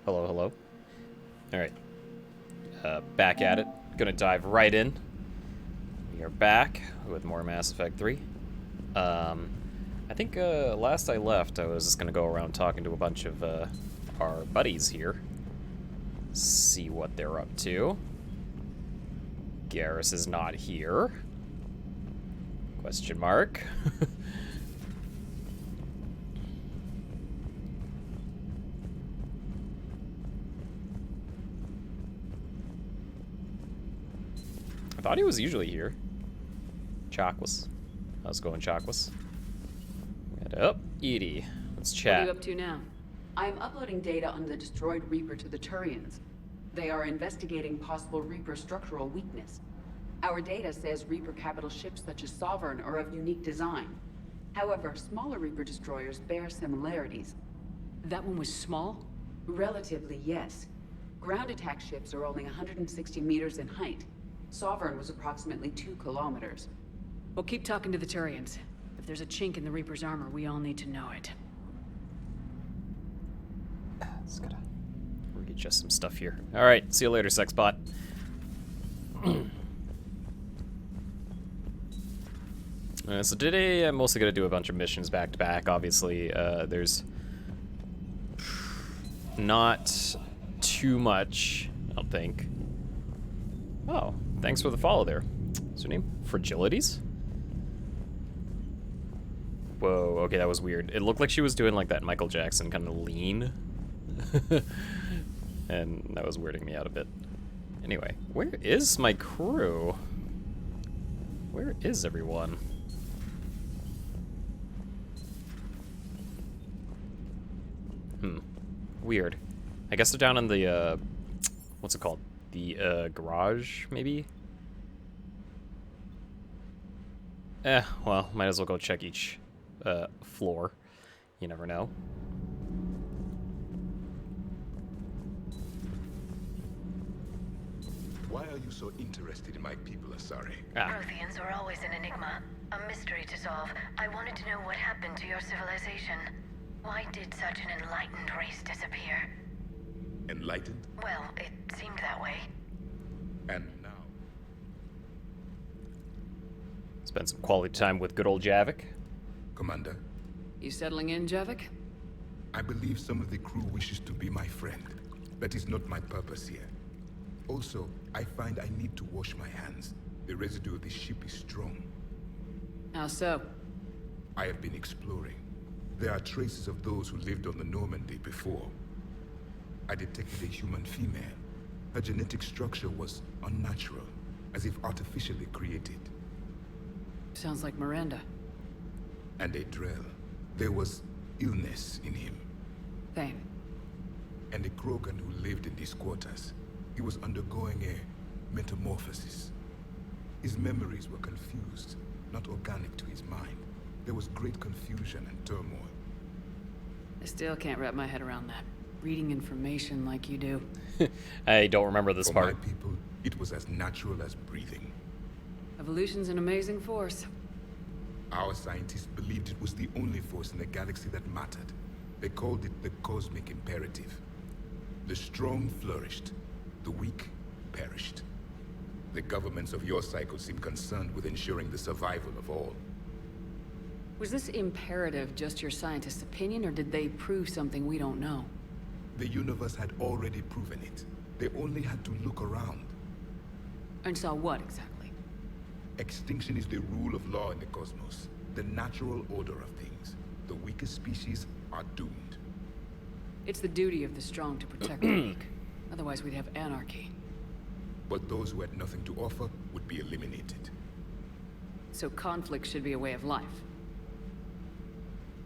Hello, hello. Alright. Back at it. Gonna dive right in. We are back with more Mass Effect 3. I think last I left, I was just gonna go around talking to a bunch of our buddies here. See what they're up to. Garrus is not here. Question mark. I thought he was usually here. Chakwas. How's it going, Chakwas? Oh, Edie. Let's chat. What are you up to now? I am uploading data on the destroyed Reaper to the Turians. They are investigating possible Reaper structural weakness. Our data says Reaper capital ships such as Sovereign are of unique design. However, smaller Reaper destroyers bear similarities. That one was small? Relatively, yes. Ground attack ships are only 160 meters in height. Sovereign was approximately 2 kilometers. Well, keep talking to the Turians. If there's a chink in the Reaper's armor, we all need to know it. Let's gotta readjust some stuff here. Alright, see you later, Sexbot. So today I'm mostly gonna do a bunch of missions back to back. Obviously, there's not too much, I don't think. Oh, thanks for the follow there. What's her name? Fragilities? Whoa, okay, that was weird. It looked like she was doing like that Michael Jackson kind of lean. And that was weirding me out a bit. Anyway, where is my crew? Where is everyone? Weird. I guess they're down in the, what's it called? The, garage, maybe? Well, might as well go check each, floor. You never know. Why are you so interested in my people, Asari? Protheans were always an enigma, a mystery to solve. I wanted to know what happened to your civilization. Why did such an enlightened race disappear? Enlightened? Well, it seemed that way. And now? Spend some quality time with good old Javik. Commander, You settling in, Javik? I believe some of the crew wishes to be my friend. That is not my purpose here. Also, I find I need to wash my hands. The residue of the ship is strong. How so? I have been exploring. There are traces of those who lived on the Normandy before. I detected a human female. Her genetic structure was unnatural, as if artificially created. Sounds like Miranda. And a Drell. There was illness in him. Thane. And a Krogan who lived in these quarters. He was undergoing a metamorphosis. His memories were confused, not organic to his mind. There was great confusion and turmoil. I still can't wrap my head around that. Reading information like you do. I don't remember this For part. my people, it was as natural as breathing. Evolution's an amazing force. Our scientists believed it was the only force in the galaxy that mattered. They called it the cosmic imperative. The strong flourished, the weak perished. The governments of your cycle seem concerned with ensuring the survival of all. Was this imperative just your scientist's opinion, or did they prove something we don't know? The universe had already proven it. They only had to look around. And saw what, exactly? Extinction is the rule of law in the cosmos, the natural order of things. The weakest species are doomed. It's the duty of the strong to protect the weak. Otherwise we'd have anarchy. But those who had nothing to offer would be eliminated. So conflict should be a way of life.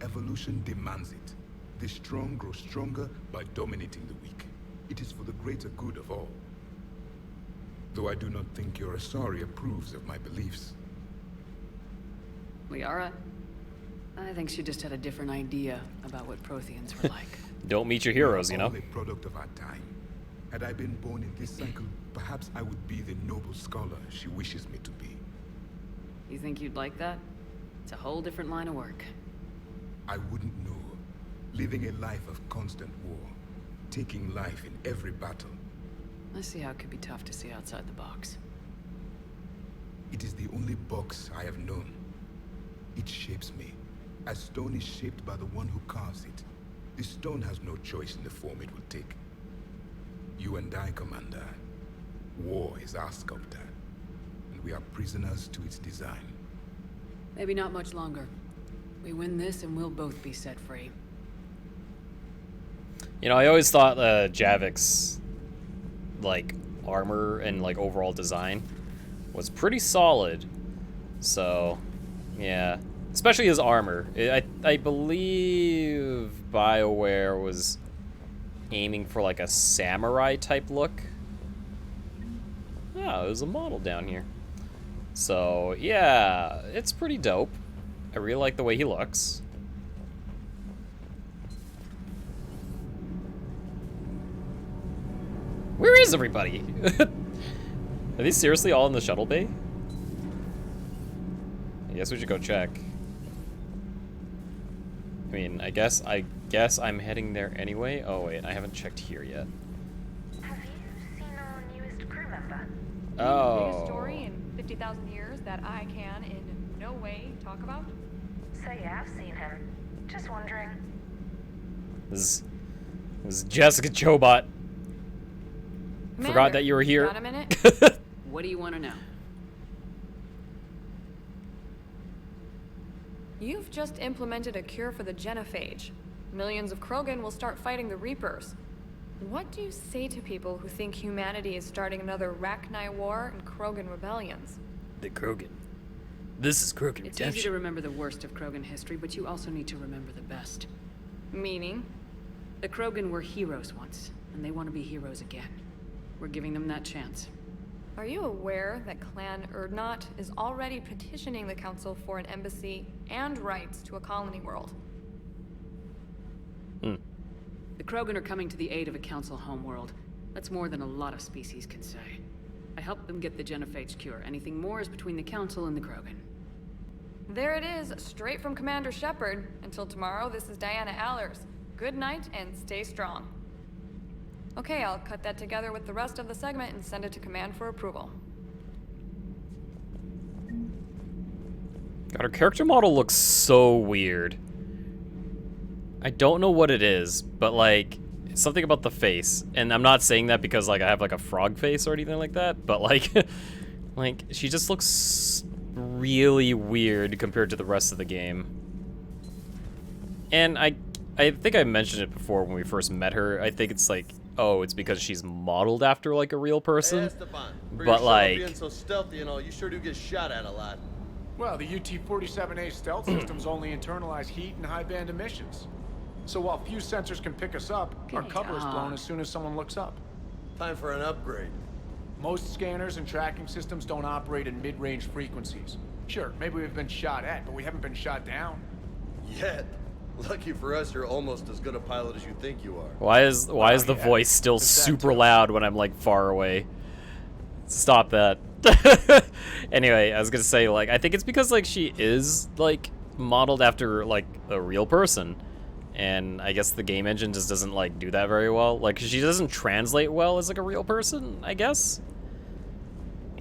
Evolution demands it. The strong grow stronger by dominating the weak. It is for the greater good of all. Though I do not think your Asari approves of my beliefs. Liara? I think she just had a different idea about what Protheans were like. Don't meet your heroes, you We are know? all a product of our time. Had I been born in this cycle, perhaps I would be the noble scholar she wishes me to be. You think you'd like that? It's a whole different line of work. I wouldn't know. Living a life of constant war. taking life in every battle. I see how it could be tough to see outside the box. It is the only box I have known. It shapes me, as stone is shaped by the one who carves it. The stone has no choice in the form it will take. You and I, Commander. War is our sculptor, and we are prisoners to its design. Maybe not much longer. We win this and we'll both be set free. You know, I always thought Javik's like armor and like overall design was pretty solid. So, yeah, especially his armor. I believe BioWare was aiming for like a samurai type look. Oh, there's a model down here. So, yeah, it's pretty dope. I really like the way he looks. Where is everybody? Are these seriously all in the shuttle bay? I guess we should go check. I mean, I guess I'm heading there anyway. Oh wait, I haven't checked here yet. Have you seen our newest crew member? Oh. Biggest story in 50,000 years that I can in no way talk about? So yeah, I've seen him. Just wondering. This is Jessica Chobot. Forgot Commander, that you were here. got a minute? What do you want to know? You've just implemented a cure for the genophage. Millions of Krogan will start fighting the Reapers. What do you say to people who think humanity is starting another Rachni War and Krogan rebellions? The Krogan. This is Krogan It's easy to remember the worst of Krogan history, but you also need to remember the best. Meaning? The Krogan were heroes once, and they want to be heroes again. We're giving them that chance. Are you aware that Clan Urdnot is already petitioning the Council for an embassy and rights to a colony world? The Krogan are coming to the aid of a Council homeworld. That's more than a lot of species can say. I helped them get the genophage cure. Anything more is between the Council and the Krogan. There it is, straight from Commander Shepard. Until tomorrow, this is Diana Allers. Good night and stay strong. Okay, I'll cut that together with the rest of the segment and send it to Command for approval. God, her character model looks so weird. I don't know what it is, but like something about the face. And I'm not saying that because like I have like a frog face or anything like that, but like like she just looks really weird compared to the rest of the game. And I think I mentioned it before when we first met her. I think it's like, oh, it's because she's modeled after like a real person. Hey, Esteban, for but your like being so stealthy and all, you sure do get shot at a lot. Well, the UT-47A stealth systems only internalize heat and high-band emissions. So while few sensors can pick us up, our cover is blown as soon as someone looks up. Time for an upgrade. Most scanners and tracking systems don't operate in mid-range frequencies. Sure, maybe we've been shot at, but we haven't been shot down. Yet. Lucky for us, you're almost as good a pilot as you think you are. why is the yeah, voice still it's that super too. loud when I'm like far away? Stop that. Anyway, I was gonna say, like, I think it's because like she is like modeled after like a real person, and I guess the game engine just doesn't like do that very well. Like, she doesn't translate well as like a real person, I guess.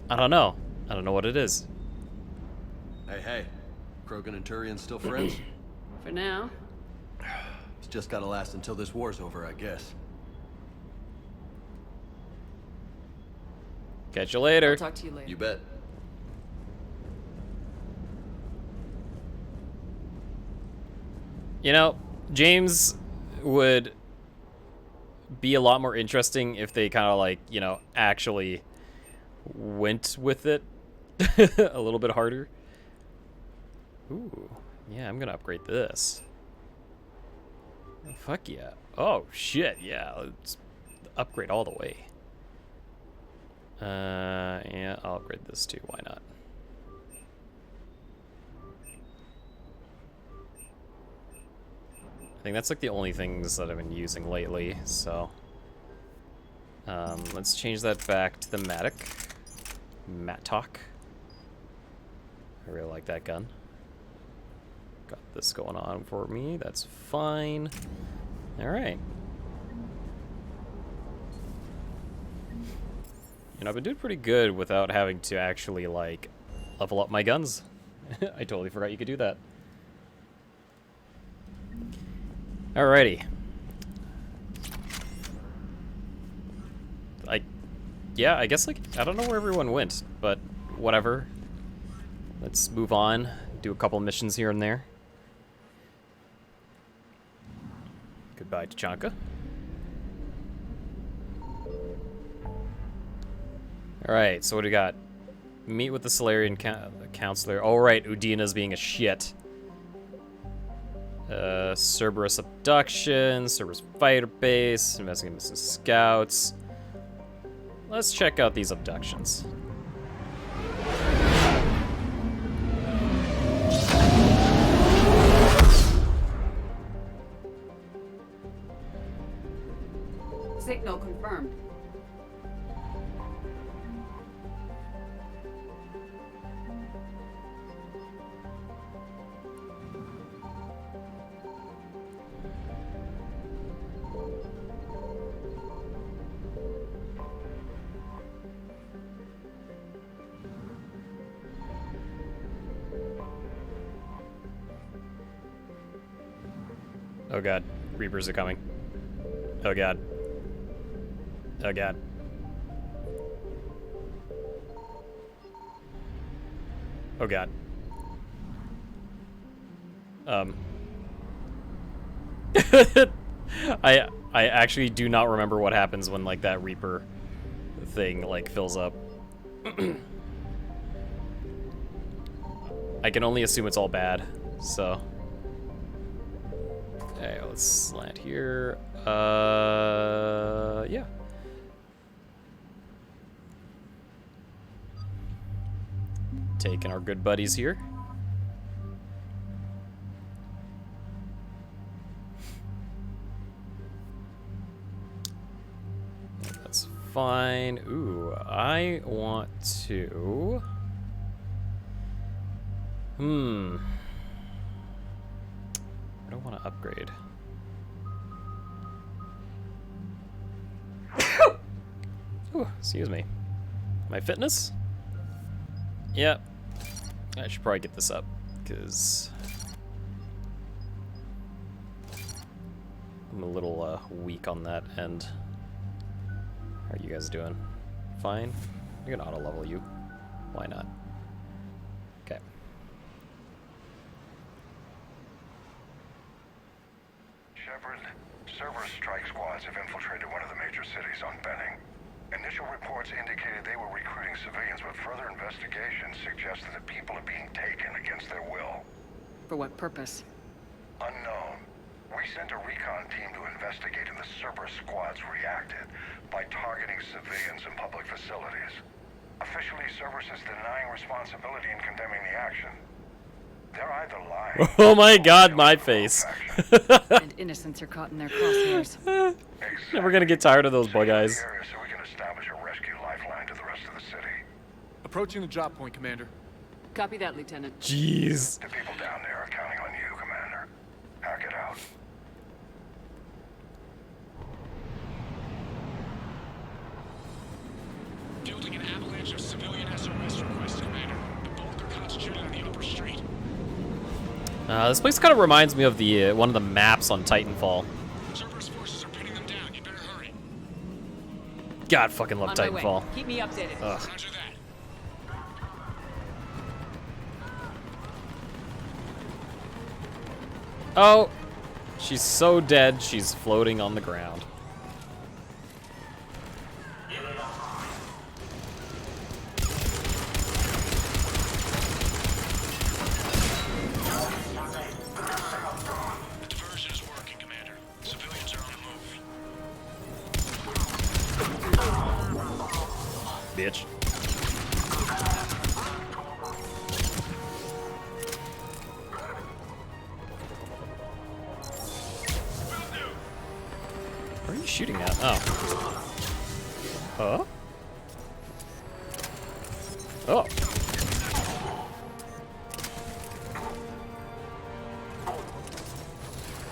I don't know what it is. Hey, Krogan and Turian still friends? For now. It's just gotta last until this war's over, I guess. Catch you later. I'll talk to you later. You bet. You know, James would be a lot more interesting if they kind of like, you know, actually went with it a little bit harder. Ooh, yeah, I'm gonna upgrade this. Oh, fuck yeah. Oh, shit, yeah, let's upgrade all the way. Yeah, I'll upgrade this too, why not? I think that's like the only things that I've been using lately, so. Let's change that back to the Mattock. I really like that gun. Got this going on for me, that's fine. Alright. You know, I've been doing pretty good without having to actually, like, level up my guns. I totally forgot you could do that. Alrighty. Yeah, I guess, like, I don't know where everyone went, but whatever. Let's move on, do a couple missions here and there. Goodbye, Tachanka. Alright, so what do we got? Meet with the Solarian counselor. Oh, right, Udina's being a shit. Cerberus abduction, Cerberus fighter base, investigating missing scouts. Let's check out these abductions. Signal confirmed. Oh god, Reapers are coming. Oh god. Oh god. Oh god. I actually do not remember what happens when, like, that Reaper thing, like, fills up. I can only assume it's all bad, so. Okay, let's slant here. Yeah. Taking our good buddies here. That's fine. Ooh, I want to... I don't want to upgrade. Ooh, excuse me. My fitness? Yep. I should probably get this up, because I'm a little weak on that end. How are you guys doing? Fine? You're gonna auto-level you. Why not? Okay. Shepard, Cerberus strike squads have infiltrated one of the major cities on Benning. Initial reports indicated they were recruiting civilians, but further investigation suggests that the people are being taken against their will. For what purpose? Unknown. We sent a recon team to investigate, and the Cerberus squads reacted by targeting civilians in public facilities. Officially, Cerberus is denying responsibility and condemning the action. They're either lying... Oh my god, my face. And innocents are caught in their crosshairs. Exactly. Never gonna get tired of those boy guys. So we can establish a rescue lifeline to the rest of the city. Approaching the drop point, Commander. Copy that, Lieutenant. Jeez. The people down there are counting on you, Commander. Hack it out. Fielding an avalanche of civilian SOS requests, Commander. The bulk are concentrated on the upper street. This place kind of reminds me of the one of the maps on Titanfall. Cerberus forces are pinning them down. You better hurry. God, fucking love On my way. Titanfall. Keep me updated. Ugh. Roger that. Oh, she's so dead, she's floating on the ground. The diversion is working, Commander. Civilians are on the move. Bitch. Where are you shooting at? Oh. Huh? Oh.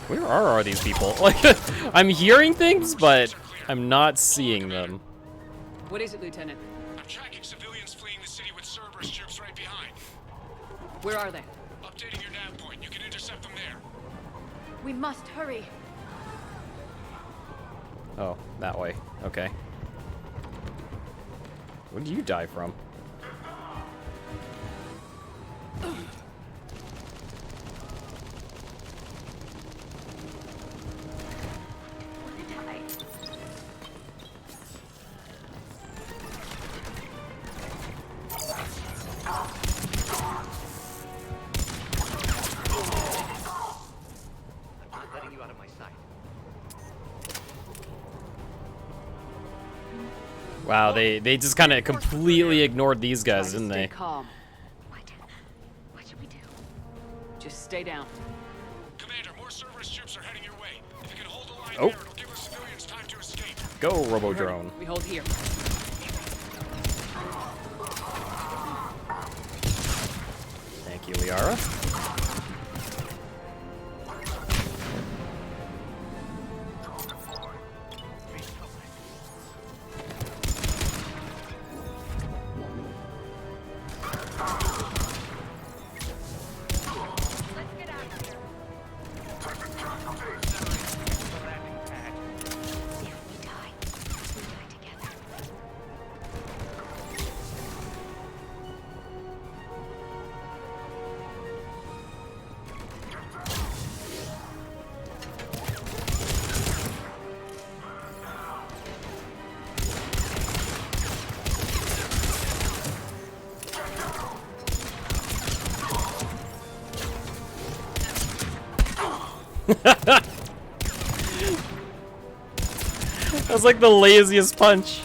Where are these people? Like, I'm hearing things, but I'm not seeing them. What is it, Lieutenant? tracking civilians fleeing the city with Cerberus troops right behind. Where are they? Updating your nav point. You can intercept them there. We must hurry. Oh, that way. Okay. Where did you die from? Wow, they just kind of completely ignored these guys, didn't Stay they? calm. What should we do? Just stay down. Commander, more Cerberus troops are heading your way. If you can hold the line Oh. there, it'll give the civilians time to escape. Go, Robo Drone. We hold here. Thank you, Liara. That was like the laziest punch.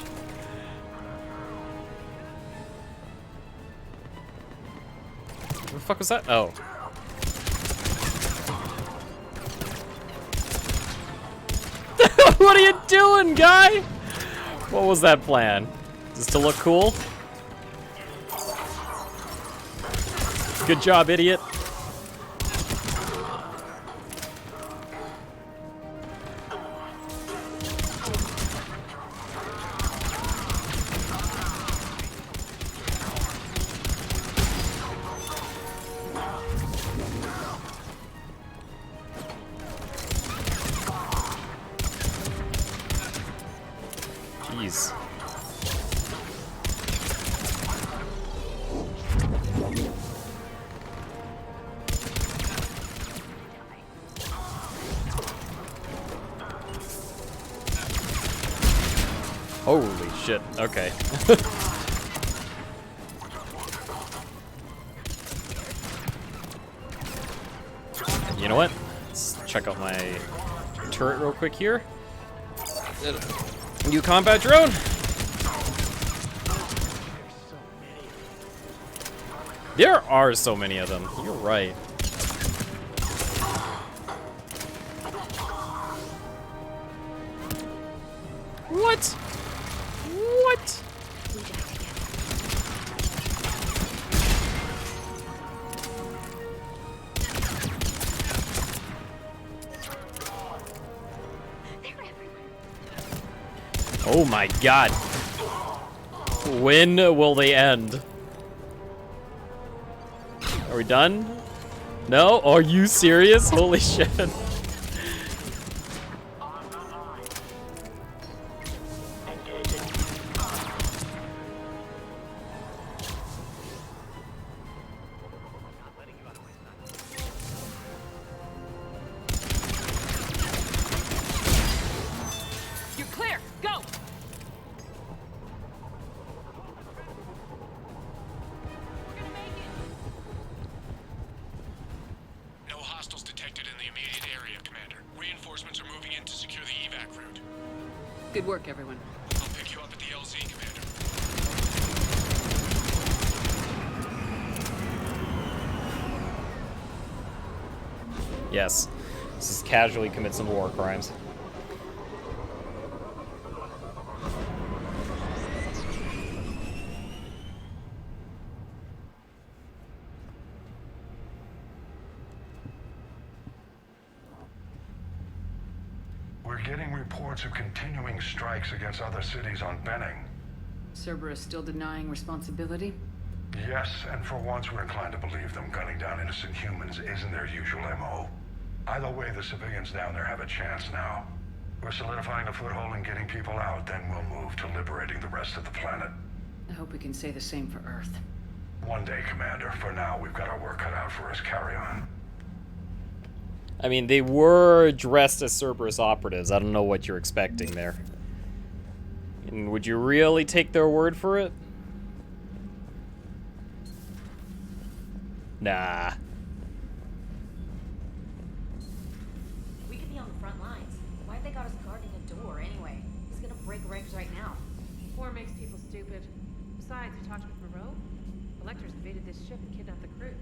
What the fuck was that? Oh. What are you doing, guy? What was that plan? Just to look cool? Good job, idiot. Jeez. Holy shit, okay. You know what? Let's check out my turret real quick here. New combat drone. There are so many of them. You're right. What? What? Oh my god. When will they end? Are we done? No? Are you serious? Holy shit. You're clear. Go. No hostiles detected in the immediate area, Commander. Reinforcements are moving in to secure the evac route. Good work, everyone. I'll pick you up at the LZ, Commander. Yes. This is casually commit some war crimes. We're getting reports of continuing strikes against other cities on Benning. Cerberus still denying responsibility? Yes, and for once we're inclined to believe them. Gunning down innocent humans isn't their usual MO. Either way, the civilians down there have a chance now. We're solidifying a foothold and getting people out, then we'll move to liberating the rest of the planet. I hope we can say the same for Earth. One day, Commander. For now, we've got our work cut out for us. Carry on. I mean, they were dressed as Cerberus operatives. I don't know what you're expecting there. And would you really take their word for it? Nah. We could be on the front lines. Why have they got us guarding a door anyway? He's gonna break regs right now. War makes people stupid. Besides, you talked with Moreau? Electors invaded this ship and kidnapped the crew.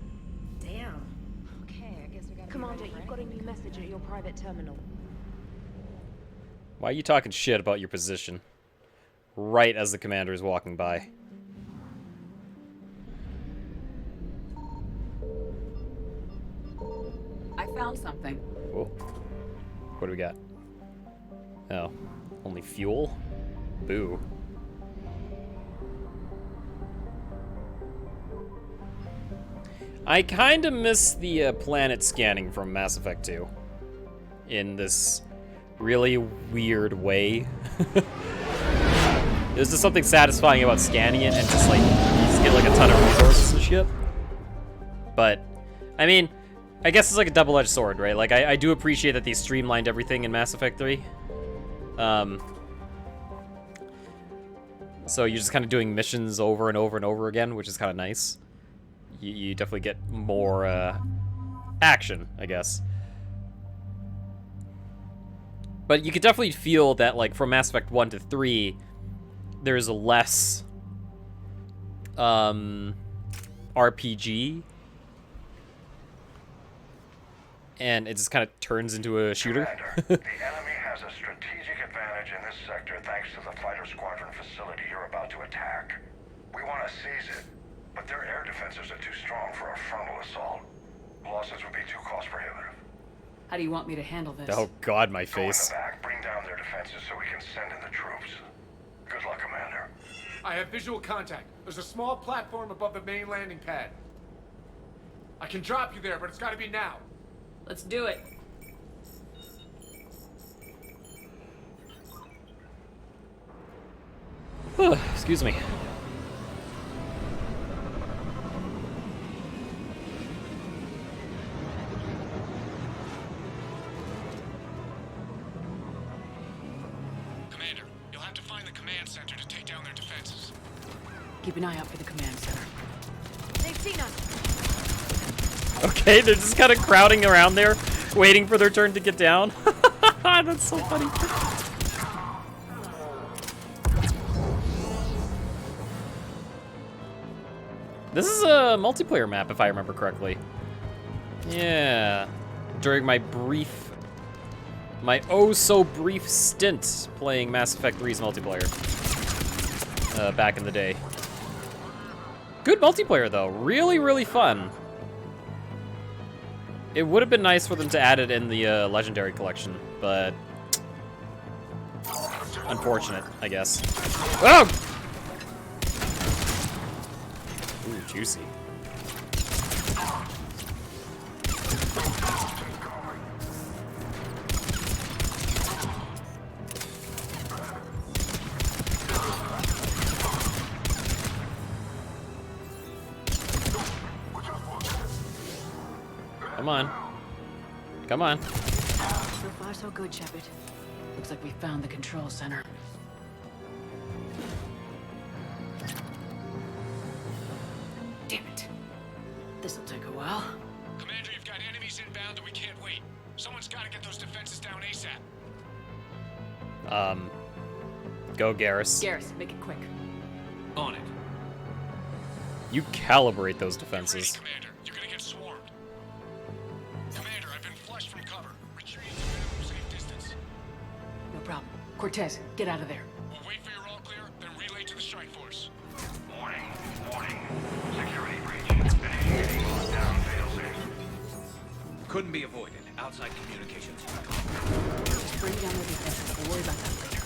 Damn. Okay, I guess we gotta Commander, be ready for you've got a anything. new message at your private terminal. Why are you talking shit about your position? Right as the commander is walking by. I found something. Oh. What do we got? Oh. Only fuel? Boo. I kind of miss the planet scanning from Mass Effect 2. In this really weird way. There's just something satisfying about scanning it and just like, you just get like a ton of resources and shit. But, I mean, I guess it's like a double-edged sword, right? Like, I do appreciate that they streamlined everything in Mass Effect 3. So you're just kind of doing missions over and over and over again, which is kind of nice. You definitely get more action, I guess. But you could definitely feel that, like, from Mass Effect 1 to 3, there's less RPG. And it just kind of turns into a shooter. Commander, the enemy has a strategic advantage in this sector thanks to the fighter squadron facility you're about to attack. We want to seize it, but their air defenses are too strong for a frontal assault. Losses would be too cost prohibitive. How do you want me to handle this? Oh god, my Go in face. the back, bring down their defenses so we can send in the troops. Good luck, Commander. I have visual contact. There's a small platform above the main landing pad. I can drop you there, but it's gotta be now. Let's do it. Excuse me. Commander, you'll have to find the command center to take down their defenses. Keep an eye out for the command center. They've seen us. Okay, they're just kind of crowding around there, waiting for their turn to get down. That's so funny. This is a multiplayer map, if I remember correctly. Yeah. During my oh-so-brief stint playing Mass Effect 3's multiplayer. Back in the day. Good multiplayer, though. Really, really fun. It would have been nice for them to add it in the Legendary Collection, but... unfortunate, I guess. Oh! Ooh, juicy. Come on. Come on. So far, so good, Shepard. Looks like we found the control center. Damn it. This'll take a while. Commander, you've got enemies inbound and we can't wait. Someone's got to get those defenses down ASAP. Go, Garrus. Garrus, make it quick. On it. You calibrate those Get ready, defenses. Commander. You're gonna get swarmed. Commander, I've been flushed from cover. Retreat to minimum safe distance. No problem. Cortez, get out of there. We'll wait for your all clear, then relay to the strike force. Warning, warning. Security breach. Initiating lockdown failsafe. Couldn't be avoided. Outside communications. Bring down the defenses. We'll worry about that later.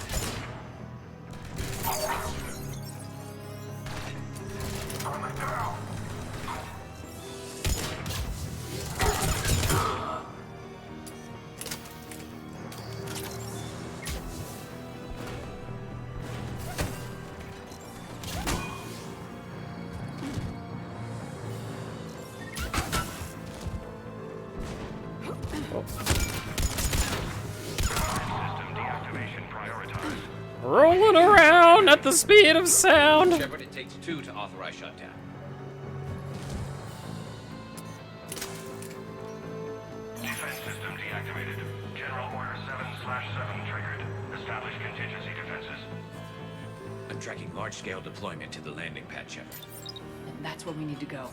at the speed of sound. Shepard, it takes 2 to authorize shutdown. Defense system deactivated. General Order 7/7 triggered. Establish contingency defenses. I'm tracking large-scale deployment to the landing pad, Shepard. And that's where we need to go.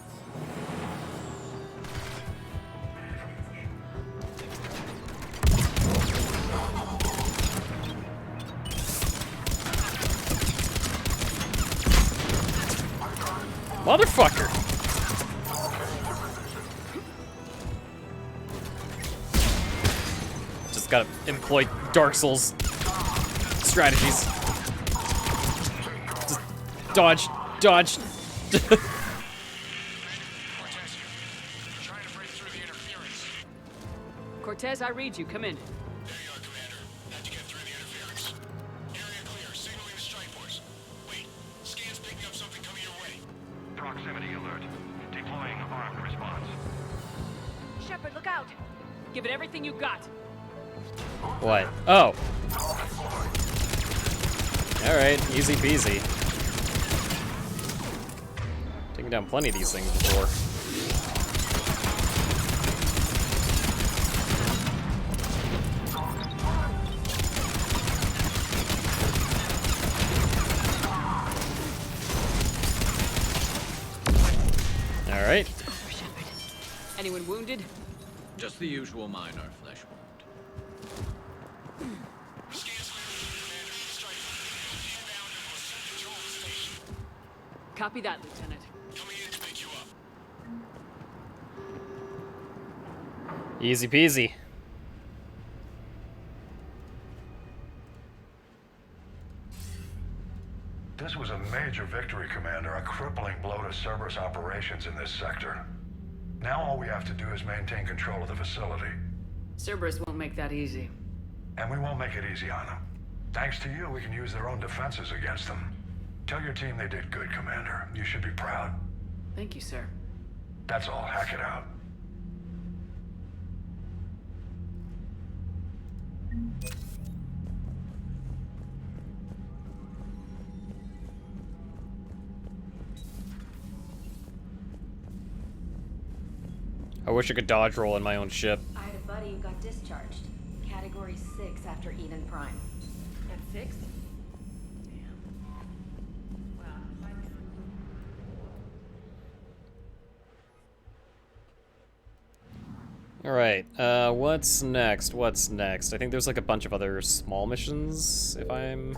Motherfucker! Just gotta employ Dark Souls strategies. Just dodge, dodge. Cortez, I read you. Come in. There you are, Commander. How'd you get through the interference? Area clear. Signaling the strike force. Wait. Scan's picking up something coming your way. Proximity alert. Deploying armed response. Shepard, look out! Give it everything you got. What? Oh. Alright, easy peasy. Taking down plenty of these things before. Alright. Anyone wounded? Just the usual minor flesh wound. Copy that, Lieutenant. Coming in to pick you up. Easy peasy. This was a major victory, Commander. A crippling blow to Cerberus operations in this sector. Now all we have to do is maintain control of the facility. Cerberus won't make that easy. And we won't make it easy on them. Thanks to you, we can use their own defenses against them. Tell your team they did good, Commander. You should be proud. Thank you, sir. That's all. Hack it out. I wish I could dodge roll in my own ship. I had a buddy who got discharged. Category 6 after Eden Prime. At 6? Alright, what's next? What's next? I think there's like a bunch of other small missions, if I'm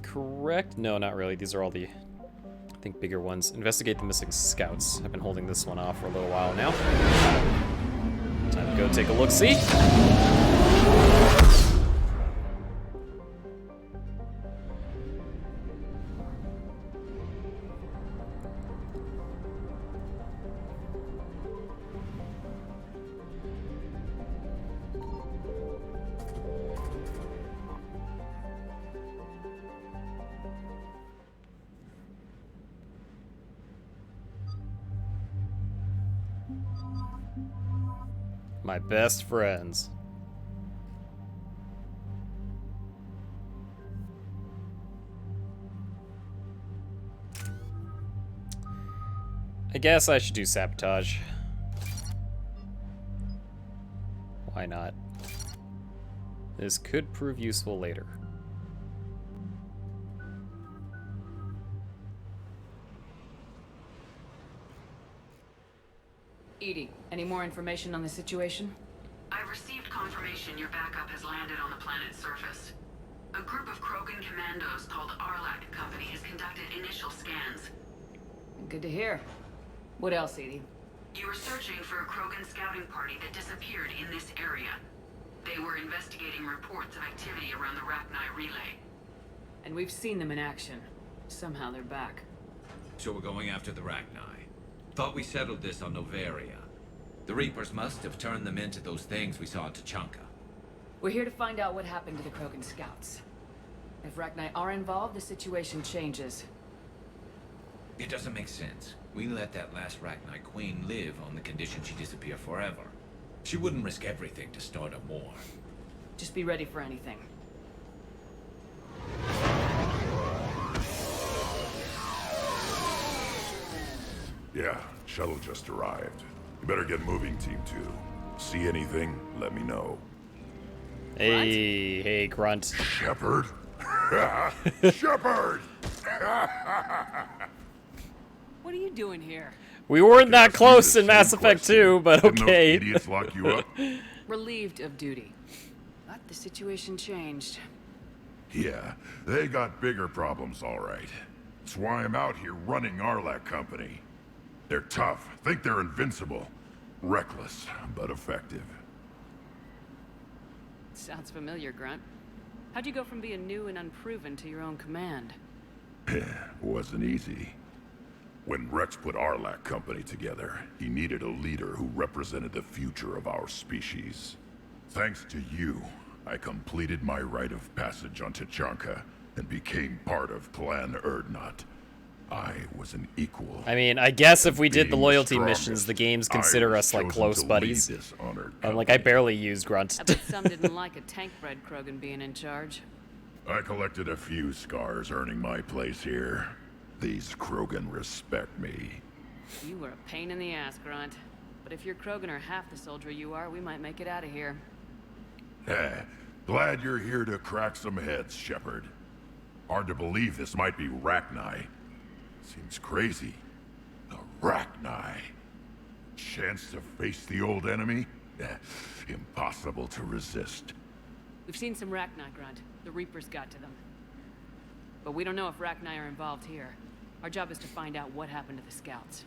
correct. No, not really. These are all the, I think, bigger ones. Investigate the missing scouts. I've been holding this one off for a little while now. Time to go take a look-see. My best friends. I guess I should do sabotage. Why not? This could prove useful later. Edie, any more information on the situation? I've received confirmation your backup has landed on the planet's surface. A group of Krogan commandos called Arlac Company has conducted initial scans. Good to hear. What else, Edie? You were searching for a Krogan scouting party that disappeared in this area. They were investigating reports of activity around the Rachni relay. And we've seen them in action. Somehow they're back. So we're going after the Rachni. Thought we settled this on Noveria. The Reapers must have turned them into those things we saw in Tachanka. We're here to find out what happened to the Krogan scouts. If Rachni are involved, the situation changes. It doesn't make sense. We let that last Rachni queen live on the condition she disappear forever. She wouldn't risk everything to start a war. Just be ready for anything. Yeah, shuttle just arrived. You better get moving, Team 2. See anything, let me know. Hey, Grunt. Shepard? Shepard! What are you doing here? We weren't that close in Mass Effect 2, but okay. Didn't those idiots lock you up? Relieved of duty. But the situation changed. Yeah, they got bigger problems, all right. That's why I'm out here running Arlac Company. They're tough, think they're invincible. Reckless, but effective. Sounds familiar, Grunt. How'd you go from being new and unproven to your own command? Wasn't easy. When Rex put Arlac Company together, he needed a leader who represented the future of our species. Thanks to you, I completed my rite of passage on Tachanka and became part of Clan Erdnot. I was an equal. I mean, I guess if we did the Being loyalty strongest, missions, the games consider I us like was close chosen to buddies. lead this honored And like, I barely use Grunt. I bet some didn't like a tank-bred Krogan being in charge. I collected a few scars earning my place here. These Krogan respect me. You were a pain in the ass, Grunt. But if your Krogan are half the soldier you are, we might make it out of here. Glad you're here to crack some heads, Shepard. Hard to believe this might be Rachni. Seems crazy. The Rachni. Chance to face the old enemy? Impossible to resist. We've seen some Rachni, Grunt. The Reapers got to them. But we don't know if Rachni are involved here. Our job is to find out what happened to the scouts.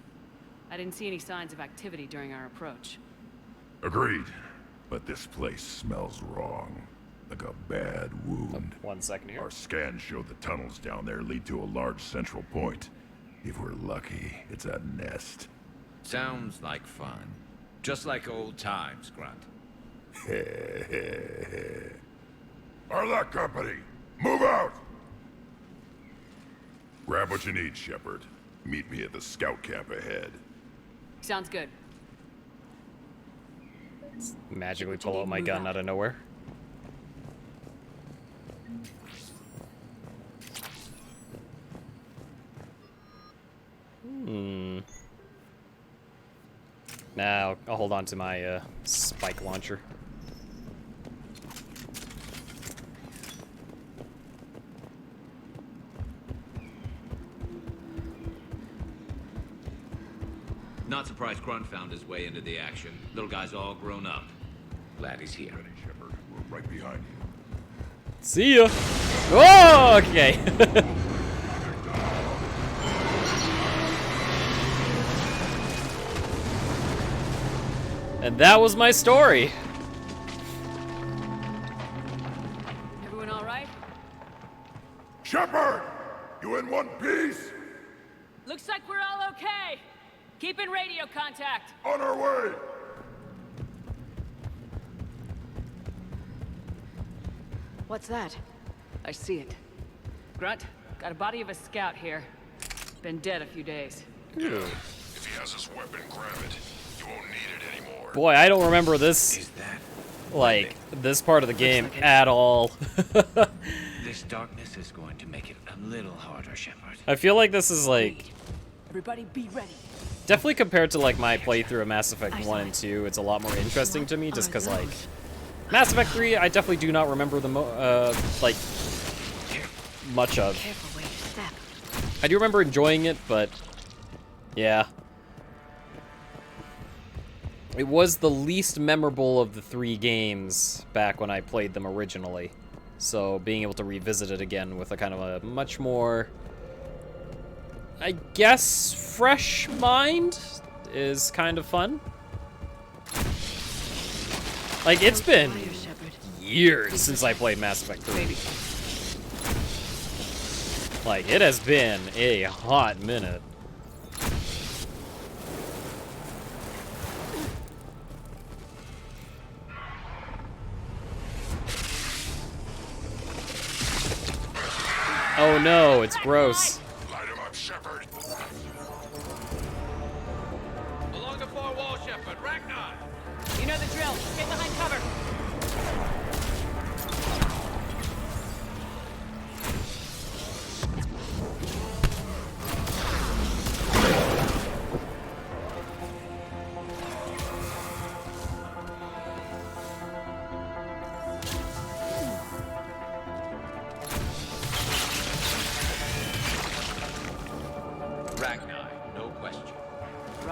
I didn't see any signs of activity during our approach. Agreed. But this place smells wrong. Like a bad wound. 1 second here. Our scans show the tunnels down there lead to a large central point. If we're lucky, it's a nest. Sounds like fun. Just like old times, Grunt. Arlac Company, move out! Grab what you need, Shepard. Meet me at the scout camp ahead. Sounds good. Magically pull out my gun out of nowhere. Now, I'll hold on to my spike launcher. Not surprised Grunt found his way into the action. Little guy's all grown up. Glad he's here. Ready, Shepard. We're right behind you. See ya! Oh, okay. And that was my story. Everyone all right? Shepard! You in one piece? Looks like we're all okay. Keep in radio contact. On our way! What's that? I see it. Grunt, got a body of a scout here. Been dead a few days. Yeah. If he has his weapon, grab it. You won't need it anymore. Boy, I don't remember this, like, this part of the game at all. This darkness is going to make it a little harder, Shepard. I feel like this is, like, Everybody be ready. definitely compared to, like, my playthrough of Mass Effect 1 and 2, it's a lot more interesting to me, just because, like, Mass Effect 3, I definitely do not remember the like, much of. Careful where you step. I do remember enjoying it, but, yeah. It was the least memorable of the 3 games back when I played them originally. So being able to revisit it again with a kind of a much more, I guess, fresh mind is kind of fun. Like, it's been years since I played Mass Effect 3. Like, it has been a hot minute. Oh no, it's gross. Light him up, Shepard. Along the far wall, Shepard. Rachni! You know the drill. Get behind cover.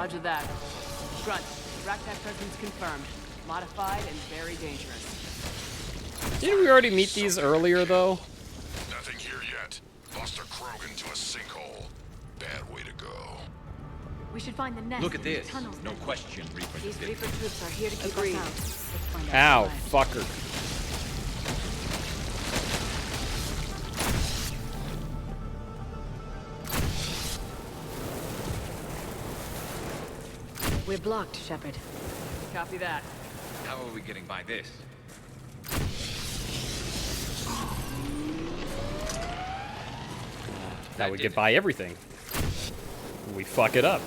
Roger that. Grunt, Ragtag presence confirmed. Modified and very dangerous. Didn't we already meet these earlier, though? Nothing here yet. Lost a Krogan to a sinkhole. Bad way to go. We should find the nest. Look at in the this. tunnels No then. question, Reaper. These Reaper troops are here to keep Agreed. us out. Let's find out Ow, why. fucker. We're blocked, Shepard. Copy that. How are we getting by this? That would get by everything. We fuck it up.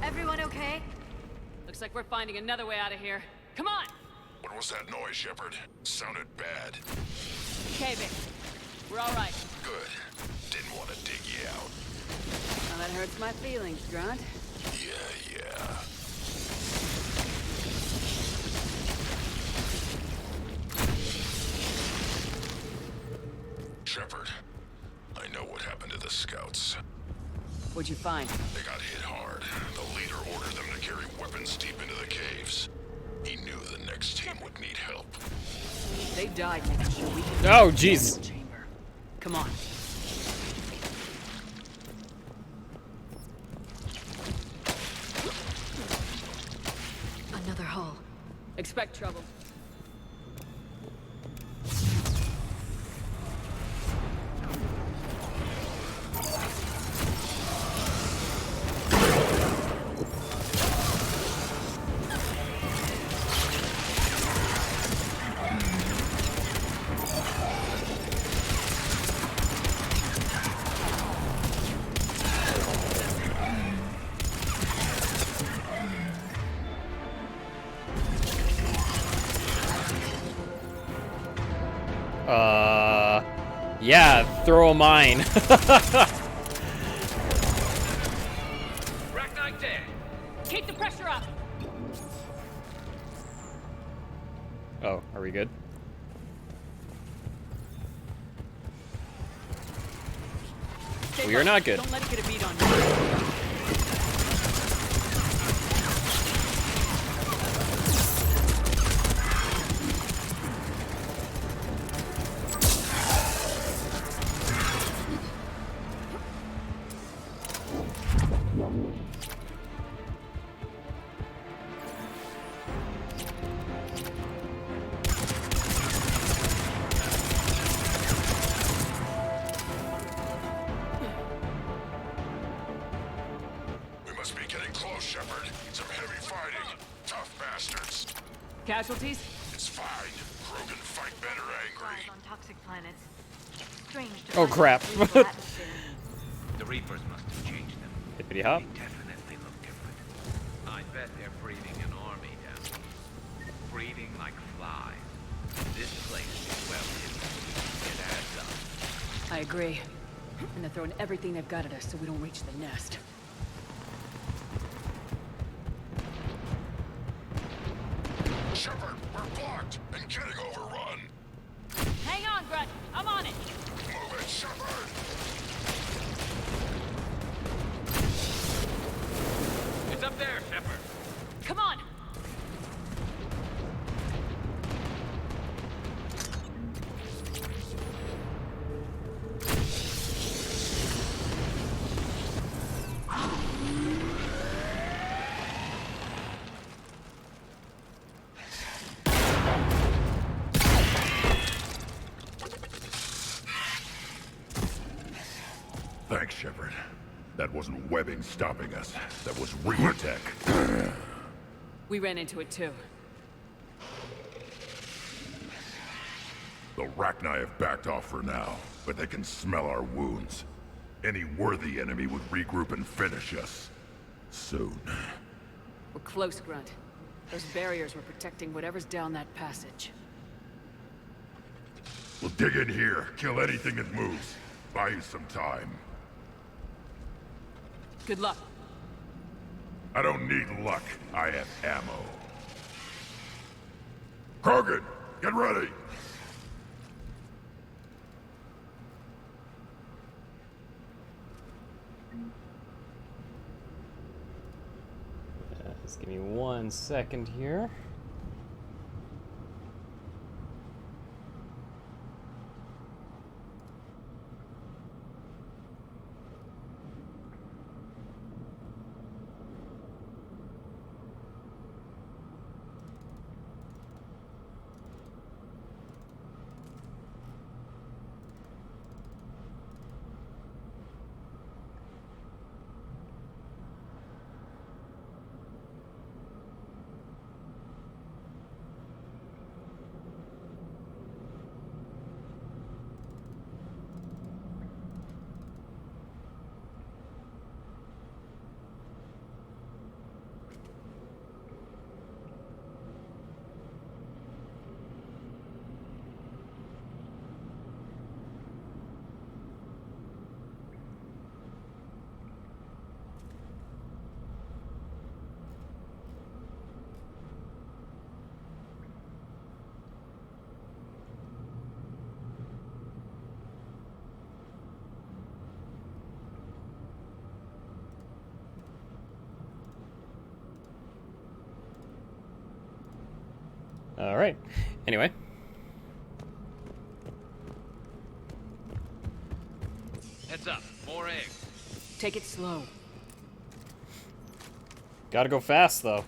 Everyone okay? Looks like we're finding another way out of here. Come on! What was that noise, Shepard? Sounded bad. Cave it. We're all right. Good. Didn't want to dig you out. Well, that hurts my feelings, Grunt. Yeah. Shepard, I know what happened to the scouts. What'd you find? They got hit hard. The leader ordered them to carry weapons deep into the caves. He knew the next team would need help. They died making sure we could. Oh, jeez. Chamber. Come on. Another hull. Expect trouble. Yeah, throw a mine. Ragnar dead. Keep the pressure up. Oh, are we good? Stay We are focused. not good. Don't let it get a beat on you. We must be getting close, Shepard. Some heavy fighting. Tough bastards. Casualties? It's fine. Krogan fight better angry. Lives on toxic planets. Strange to Oh, find crap. a breathable atmosphere. The Reapers must have changed them. Hippity hop. They definitely look different. I bet they're breeding an army down here. Breeding like flies. This place is well hidden. It adds up. I agree. And they're throwing everything they've got at us so we don't reach the nest. Shepard, we're blocked and getting overrun. Hang on, Grunt. I'm on it. Move it, Shepard. It's up there, Shepard. Come on. Thanks, Shepard. That wasn't webbing stopping us. That was Reaper tech. We ran into it too. The Rachni have backed off for now, but they can smell our wounds. Any worthy enemy would regroup and finish us. Soon. We're close, Grunt. Those barriers were protecting whatever's down that passage. We'll dig in here, kill anything that moves. Buy you some time. Good luck. I don't need luck. I have ammo. Krogan, get ready! Just give me 1 second here. All right. Anyway. Heads up, more eggs. Take it slow. Gotta go fast, though.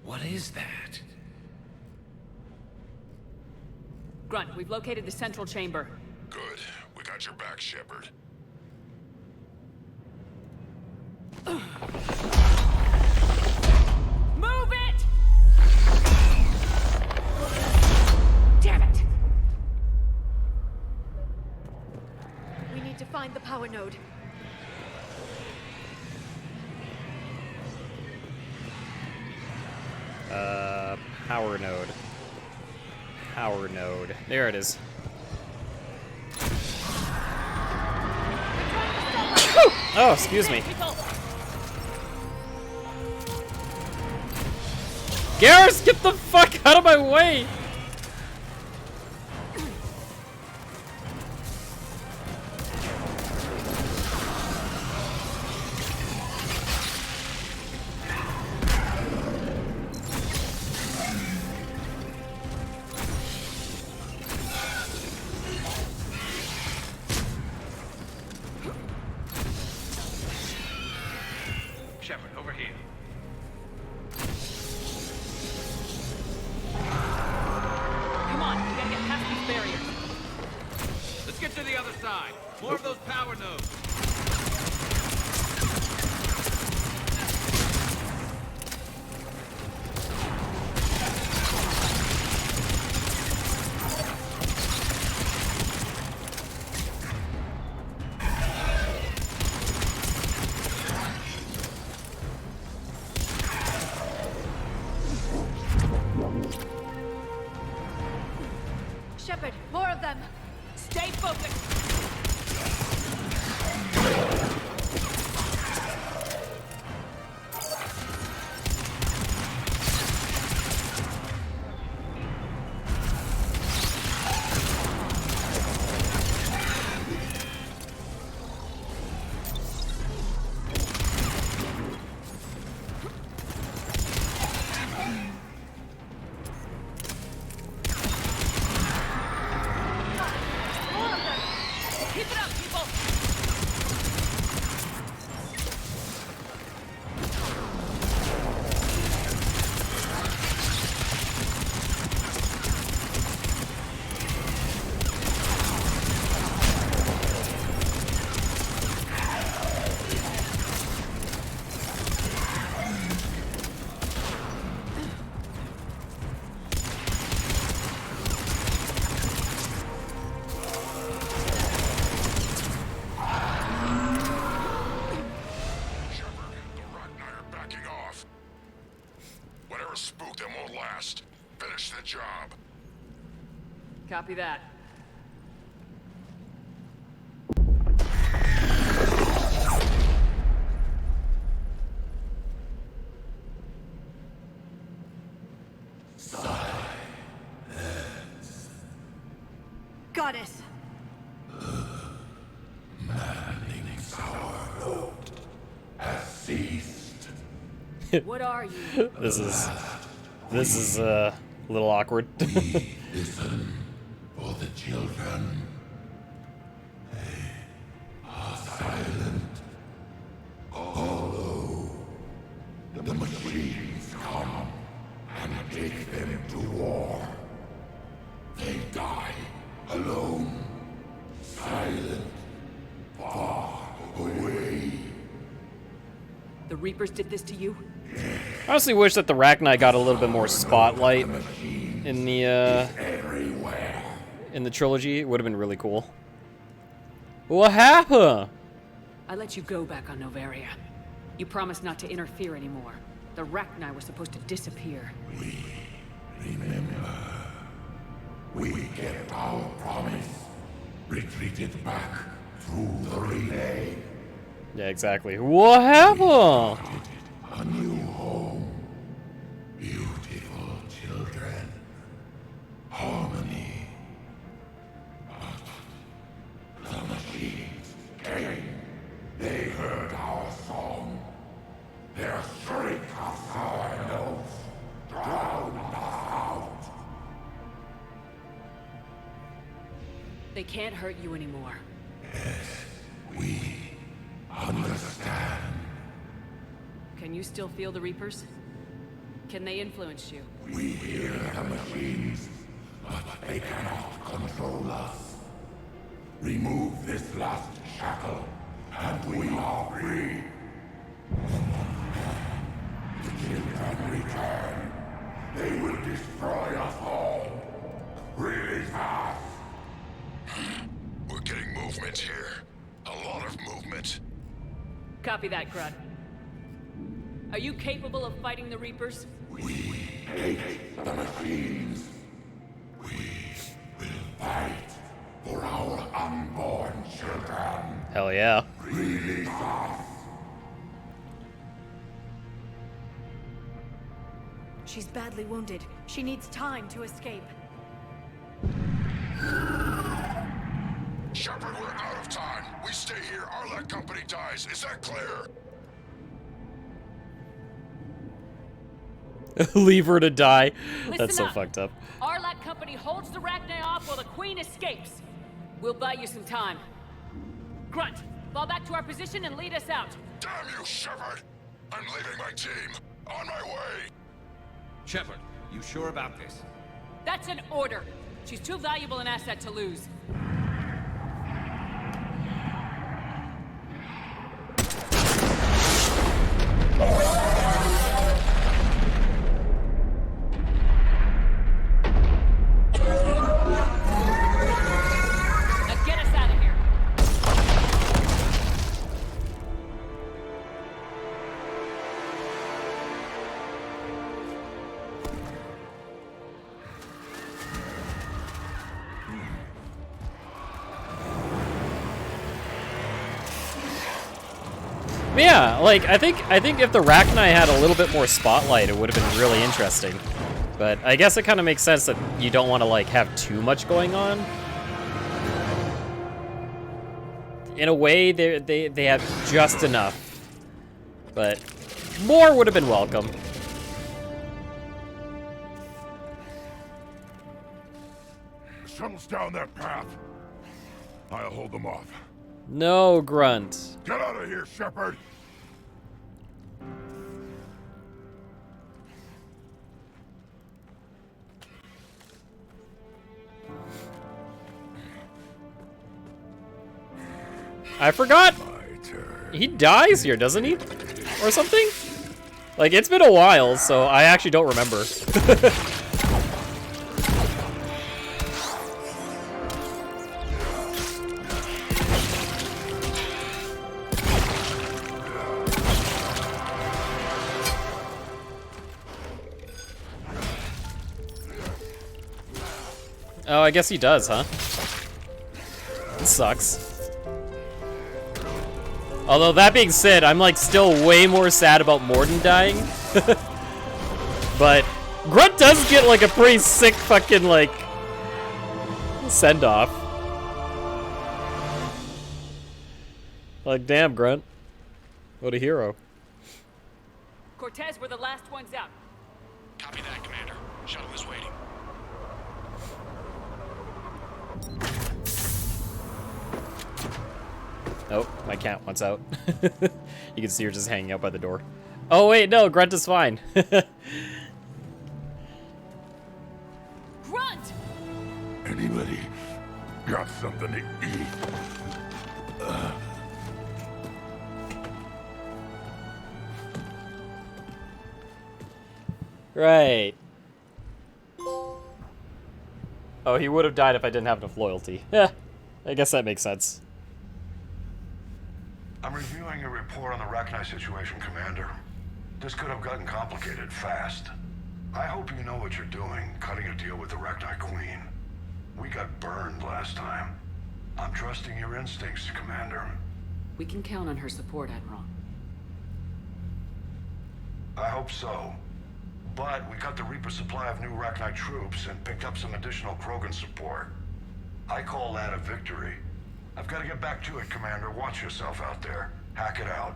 What is that? Grunt, we've located the central chamber. Good. We got your back, Shepard. Move it! Damn it! We need to find the power node. Power node. Power node. There it is. Oh, excuse me. Garrus, get the fuck out of my way! Shepard, over here. Come on, we gotta get past these barriers. Let's get to the other side. More of those power nodes. Shepard, more of them! Stay focused! Keep it up, people! Shepard, the Rat and I are backing off. Whatever spooked them won't last. Finish the job. Copy that. Got it. Manning's our road has ceased. What are you? This is a little awkward. We listen for the children. They are silent. Although the machines come and take them to war, they die alone, silent, far away. The Reapers did this to you? I honestly wish that the Rachni got a little bit more spotlight in the trilogy. It would have been really cool. What happened? I let you go back on Novaria. You promised not to interfere anymore. The Rachni were supposed to disappear. Remember, we kept our promise. Retreated back through the relay. Yeah, exactly. What happened? A new home. Beautiful children. Harmony. But the machines came. They heard our song. Their shriek of sour notes drowned us out. They can't hurt you anymore. We understand. Can you still feel the Reapers? Can they influence you? We hear the machines, but they cannot control us. Remove this last shackle, and we are free. The children return. They will destroy us all. Release us. We're getting movement here. A lot of movement. Copy that, Grunt. Are you capable of fighting the Reapers? We hate the machines. We will fight for our unborn children. Hell yeah. Release us. She's badly wounded. She needs time to escape. Shepard, we're out of time. We stay here, our company dies. Is that clear? Leave her to die. That's Listen so up. fucked up. Arlat Company holds the Rachni off while the Queen escapes. We'll buy you some time. Grunt, fall back to our position and lead us out. Damn you, Shepard! I'm leaving my team. On my way. Shepard, you sure about this? That's an order. She's too valuable an asset to lose. Now get us out of here. Yeah, like I think if the Rachni had a little bit more spotlight, it would have been really interesting. But I guess it kind of makes sense that you don't want to like have too much going on. In a way, they have just enough, but more would have been welcome. Shuttle's down that path. I'll hold them off. No, Grunt. Get out of here, Shepard! I forgot. He dies here, doesn't he? Or something? Like, it's been a while, so I actually don't remember. Oh, I guess he does, huh? It sucks. Although, that being said, I'm like still way more sad about Mordin dying. But Grunt does get like a pretty sick fucking like send off. Like, damn, Grunt. What a hero. Cortez, we're the last ones out. Copy that, Commander. Shuttle is waiting. Oh, my cat wants out. You can see her just hanging out by the door. Oh wait, no, Grunt is fine. Grunt! Anybody got something to eat? Right. Oh, he would have died if I didn't have enough loyalty. Yeah, I guess that makes sense. I'm reviewing your report on the Rachni situation, Commander. This could have gotten complicated fast. I hope you know what you're doing, cutting a deal with the Rachni Queen. We got burned last time. I'm trusting your instincts, Commander. We can count on her support, Admiral. I hope so. But we cut the Reaper supply of new Rachni troops and picked up some additional Krogan support. I call that a victory. I've got to get back to it, Commander. Watch yourself out there. Hack it out.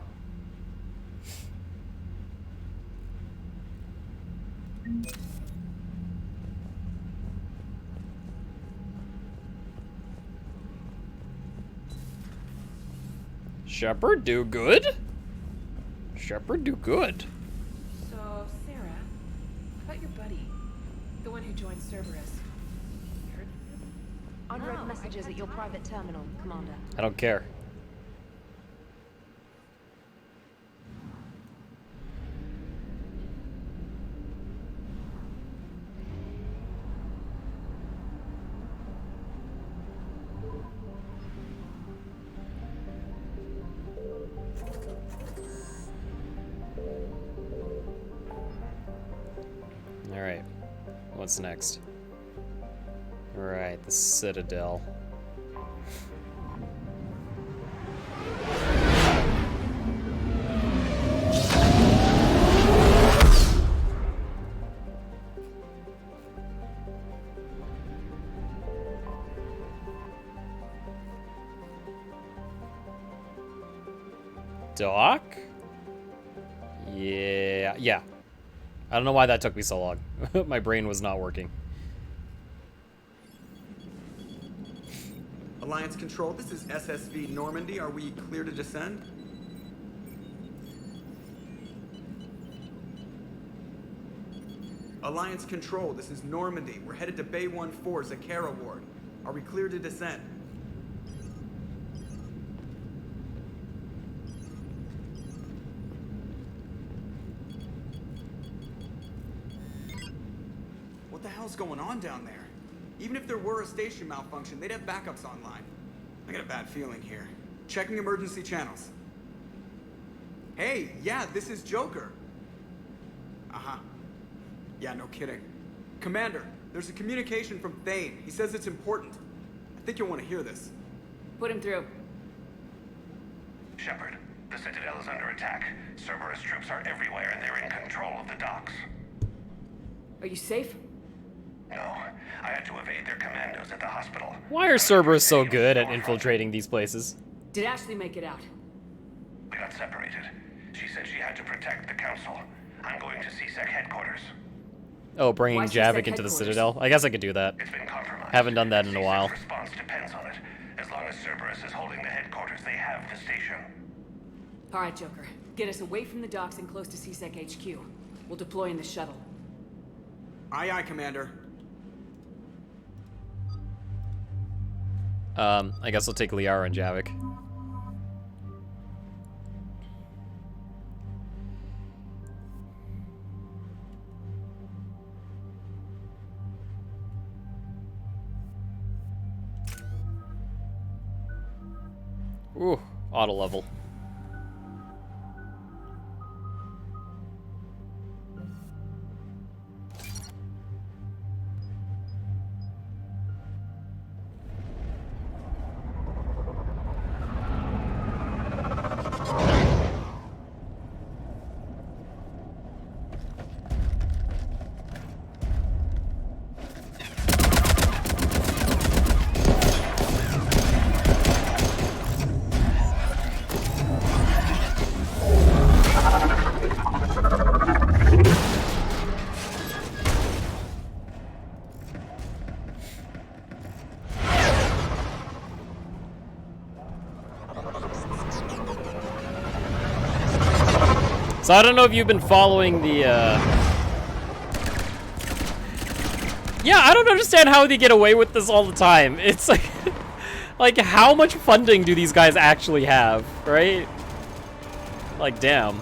Shepard, do good? Shepard, do good. So, Sarah, how about your buddy? The one who joined Cerberus? Heard? Unread messages at your private terminal, Commander. I don't care. Alright, what's next? Alright, the Citadel. Doc? Yeah. I don't know why that took me so long. My brain was not working. Alliance Control, this is SSV Normandy. Are we clear to descend? Alliance Control, this is Normandy. We're headed to Bay 1-4, Zakara Ward. Are we clear to descend? What the hell's going on down there? Even if there were a station malfunction, they'd have backups online. I got a bad feeling here. Checking emergency channels. Hey, yeah, this is Joker. Uh-huh. Yeah, no kidding. Commander, there's a communication from Thane. He says it's important. I think you'll want to hear this. Put him through. Shepard, the Citadel is under attack. Cerberus troops are everywhere and they're in control of the docks. Are you safe? No, I had to evade their commandos at the hospital. Why are Cerberus so good at infiltrating these places? Did Ashley make it out? We got separated. She said she had to protect the Council. I'm going to CSEC headquarters. Oh, bringing Why Javik CSEC into the headquarters? Citadel? I guess I could do that. It's been compromised. Haven't done that in a while. CSEC's response depends on it. As long as Cerberus is holding the headquarters, they have the station. All right, Joker. Get us away from the docks and close to CSEC HQ. We'll deploy in the shuttle. Aye, aye, Commander. I guess I'll take Liara and Javik. Ooh, auto level. So I don't know if you've been following the, Yeah, I don't understand how they get away with this all the time. It's like, like how much funding do these guys actually have, right? Like, damn.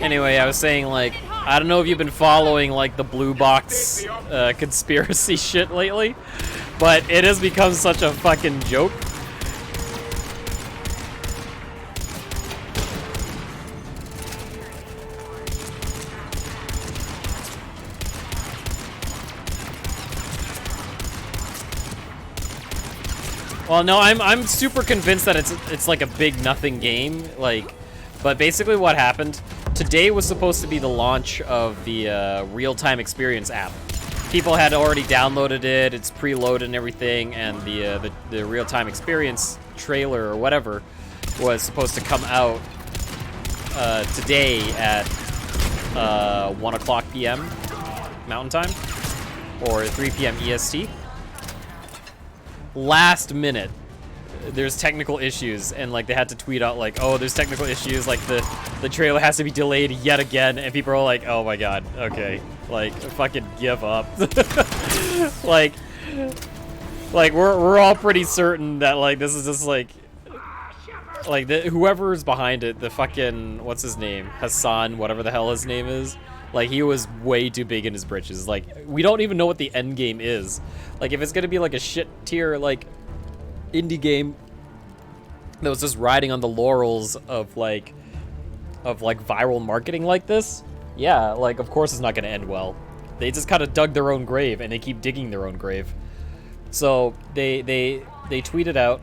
Anyway, I was saying, like, I don't know if you've been following, like, the blue box conspiracy shit lately, but it has become such a fucking joke. Well, no, I'm super convinced that it's like a big nothing game, like, but basically what happened, today was supposed to be the launch of the real-time experience app. People had already downloaded it, it's preloaded and everything, and the real-time experience trailer or whatever was supposed to come out today at 1 o'clock p.m. Mountain Time, or 3 p.m. EST. Last minute, there's technical issues, and like they had to tweet out like, oh, there's technical issues, like the trailer has to be delayed yet again, and people are like, oh my god, okay, like fucking give up. like we're all pretty certain that like this is just like whoever's behind it, the fucking, what's his name, Hassan, whatever the hell his name is, like he was way too big in his britches. Like we don't even know what the end game is. Like if it's gonna be like a shit tier like indie game that was just riding on the laurels of like viral marketing like this, yeah, like of course it's not gonna end well. They just kind of dug their own grave, and they keep digging their own grave. So they tweeted out,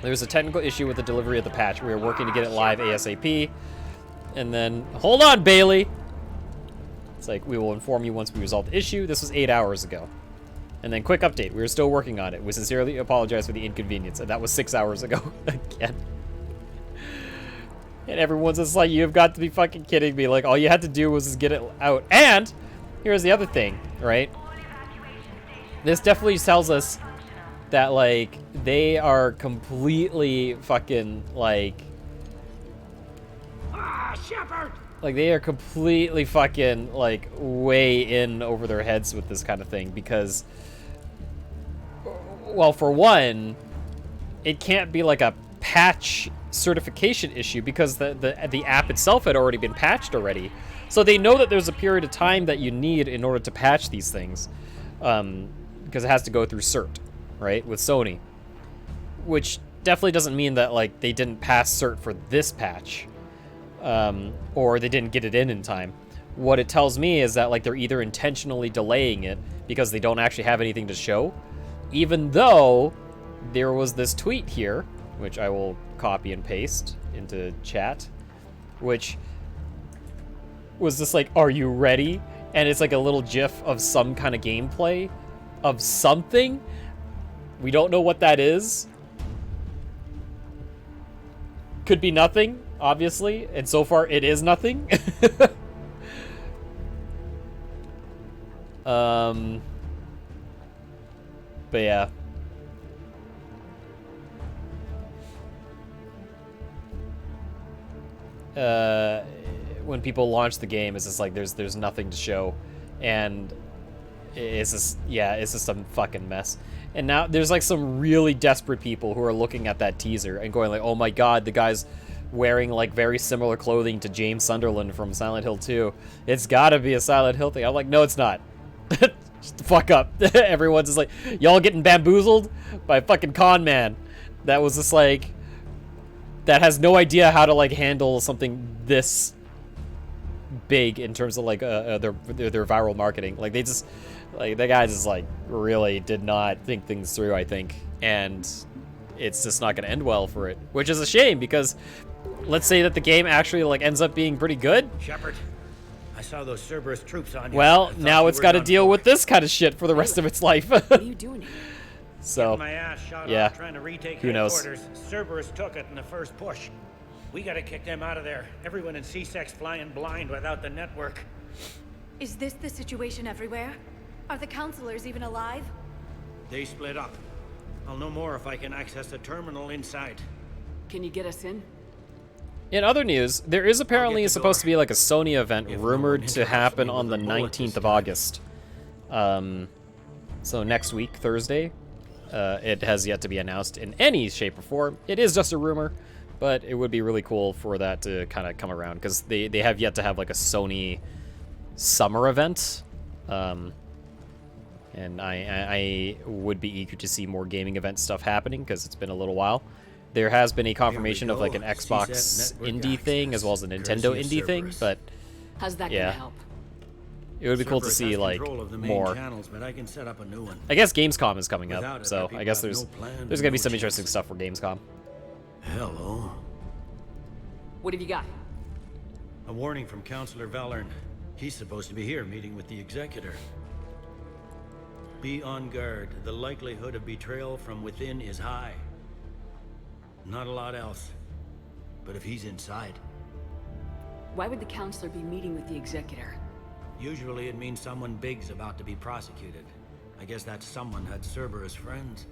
there's a technical issue with the delivery of the patch. We are working to get it live ASAP. And then, hold on, Bailey. It's like, we will inform you once we resolve the issue. This was 8 hours ago. And then, quick update. We are still working on it. We sincerely apologize for the inconvenience. And that was 6 hours ago again. And everyone's just like, you've got to be fucking kidding me. Like, all you had to do was just get it out. And here's the other thing, right? This definitely tells us that, like, they are completely fucking, like... Shepard! Like, they are completely fucking, like, way in over their heads with this kind of thing, because... Well, for one, it can't be, like, a patch certification issue, because the app itself had already been patched already. So they know that there's a period of time that you need in order to patch these things, because it has to go through cert, right, with Sony. Which definitely doesn't mean that, like, they didn't pass cert for this patch. Or they didn't get it in time. What it tells me is that, like, they're either intentionally delaying it because they don't actually have anything to show, even though there was this tweet here, which I will copy and paste into chat, which was just like, are you ready? And it's like a little gif of some kind of gameplay of something. We don't know what that is. Could be nothing, obviously, and so far it is nothing. But yeah. When people launch the game, it's just like there's nothing to show, and it's just, yeah, it's just a fucking mess. And now there's like some really desperate people who are looking at that teaser and going like, oh my god, the guy's wearing like very similar clothing to James Sunderland from Silent Hill 2. It's gotta be a Silent Hill thing. I'm like, no, it's not. Just the fuck up. Everyone's just like, y'all getting bamboozled by a fucking con man that was just like, that has no idea how to like handle something this big in terms of like their viral marketing. Like they just, like the guy just like really did not think things through, I think, and it's just not going to end well for it, which is a shame, because let's say that the game actually like ends up being pretty good. Shepard, I saw those Cerberus troops on you. Well, now it's got to deal with this kind of shit for the rest of its life. What are you doing here? So, my ass shot yeah, off trying to retake who knows? headquarters. Cerberus took it in the first push. We gotta kick them out of there. Everyone in C-Sec's flying blind without the network. Is this the situation everywhere? Are the counselors even alive? They split up. I'll know more if I can access the terminal inside. Can you get us in? In other news, there is apparently supposed to be like a Sony event rumored to happen on the 19th of August. So next week, Thursday. It has yet to be announced in any shape or form. It is just a rumor, but it would be really cool for that to kind of come around, because they have yet to have like a Sony summer event. And I would be eager to see more gaming event stuff happening, because it's been a little while. There has been a confirmation of like an Xbox indie thing as well as a Nintendo indie thing, but how's that gonna help? It would be cool to see like more. Channels, but I can set up a new one. I guess Gamescom is coming up, Without so it, I guess people there's have no plan, gonna be no some interesting stuff for Gamescom. Hello. What have you got? A warning from Counselor Valern. He's supposed to be here meeting with the Executor. Be on guard. The likelihood of betrayal from within is high. Not a lot else. But if he's inside... Why would the Counselor be meeting with the Executor? Usually it means someone big's about to be prosecuted. I guess that someone had Cerberus friends.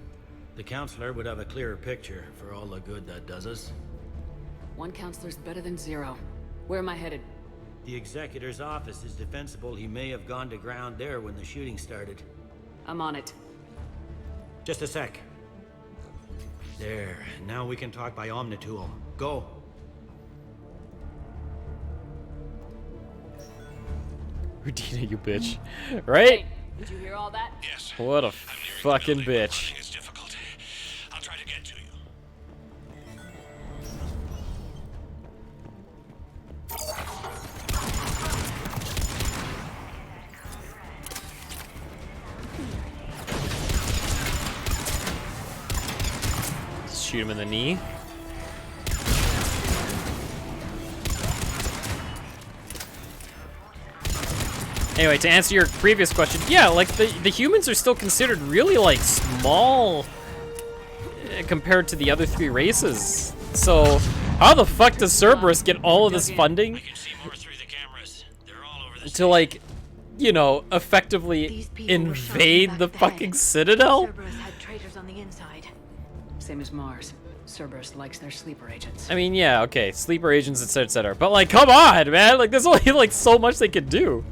The Counselor would have a clearer picture for all the good that does us. One Counselor's better than zero. Where am I headed? The Executor's office is defensible. He may have gone to ground there when the shooting started. I'm on it. Just a sec. There. Now we can talk by Omnitool. Go. Rudina, you bitch. Right? Hey, did you hear all that? Yes. What a fucking bitch. It's difficult. I'll try to get to you. Shoot him in the knee. Anyway, to answer your previous question, yeah, like the humans are still considered really like small compared to the other three races. So how the fuck does Cerberus get all of this funding to like, you know, effectively invade the fucking Citadel? Cerberus had traitors on the inside. Same as Mars. Cerberus likes their sleeper agents. I mean, yeah, okay, sleeper agents, etc., etc. But like, come on, man! Like, there's only like so much they could do.